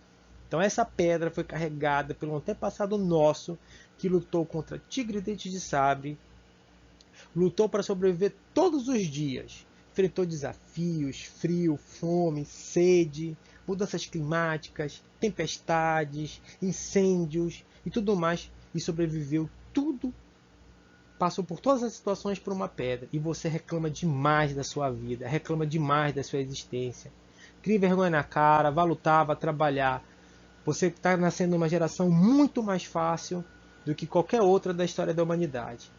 Então essa pedra foi carregada pelo antepassado nosso, que lutou contra tigre-dente de sabre, lutou para sobreviver todos os dias, enfrentou desafios, frio, fome, sede, mudanças climáticas, tempestades, incêndios e tudo mais, e sobreviveu tudo, passou por todas as situações por uma pedra, e você reclama demais da sua vida, reclama demais da sua existência. Crie vergonha na cara, vá lutar, vá trabalhar. Você está nascendo numa geração muito mais fácil do que qualquer outra da história da humanidade.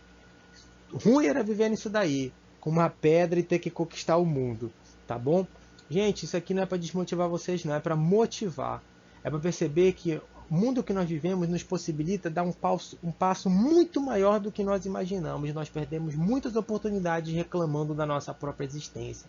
Ruim era viver nisso daí, com uma pedra e ter que conquistar o mundo, tá bom? Gente, isso aqui não é para desmotivar vocês, não, é para motivar. É para perceber que o mundo que nós vivemos nos possibilita dar um passo muito maior do que nós imaginamos. Nós perdemos muitas oportunidades reclamando da nossa própria existência.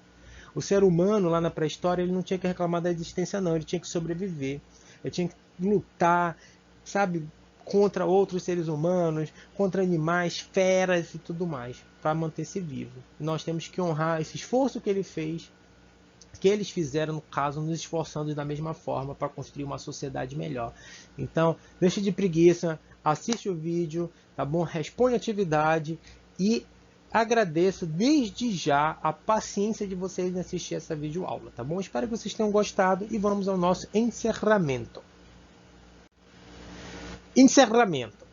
O ser humano, lá na pré-história, ele não tinha que reclamar da existência, não. Ele tinha que sobreviver. Ele tinha que lutar, sabe, contra outros seres humanos, contra animais, feras e tudo mais, para manter-se vivo. Nós temos que honrar esse esforço que ele fez, que eles fizeram, no caso, nos esforçando da mesma forma para construir uma sociedade melhor. Então, deixa de preguiça, assiste o vídeo, tá bom? Responde a atividade e agradeço desde já a paciência de vocês em assistir essa videoaula, tá bom? Espero que vocês tenham gostado e vamos ao nosso encerramento. Encerramento.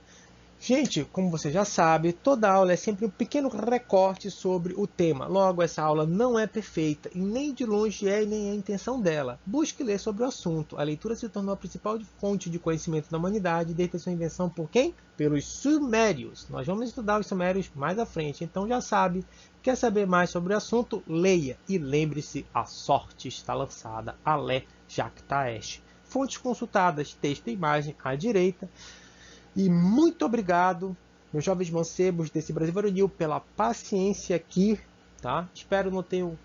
Gente, como você já sabe, toda aula é sempre um pequeno recorte sobre o tema. Logo, essa aula não é perfeita e nem de longe é e nem é a intenção dela. Busque ler sobre o assunto. A leitura se tornou a principal fonte de conhecimento da humanidade desde a sua invenção por quem? Pelos sumérios. Nós vamos estudar os sumérios mais à frente, então já sabe. Quer saber mais sobre o assunto? Leia e lembre-se, a sorte está lançada. Alé Jactaesh. Fontes consultadas, texto e imagem à direita. E muito obrigado, meus jovens mancebos desse Brasil Varonil, pela paciência aqui tá? Espero não tenham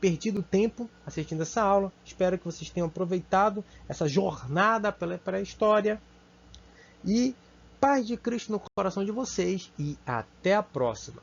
perdido tempo assistindo essa aula. Espero que vocês tenham aproveitado essa jornada pela pré-história. E paz de Cristo no coração de vocês e até a próxima.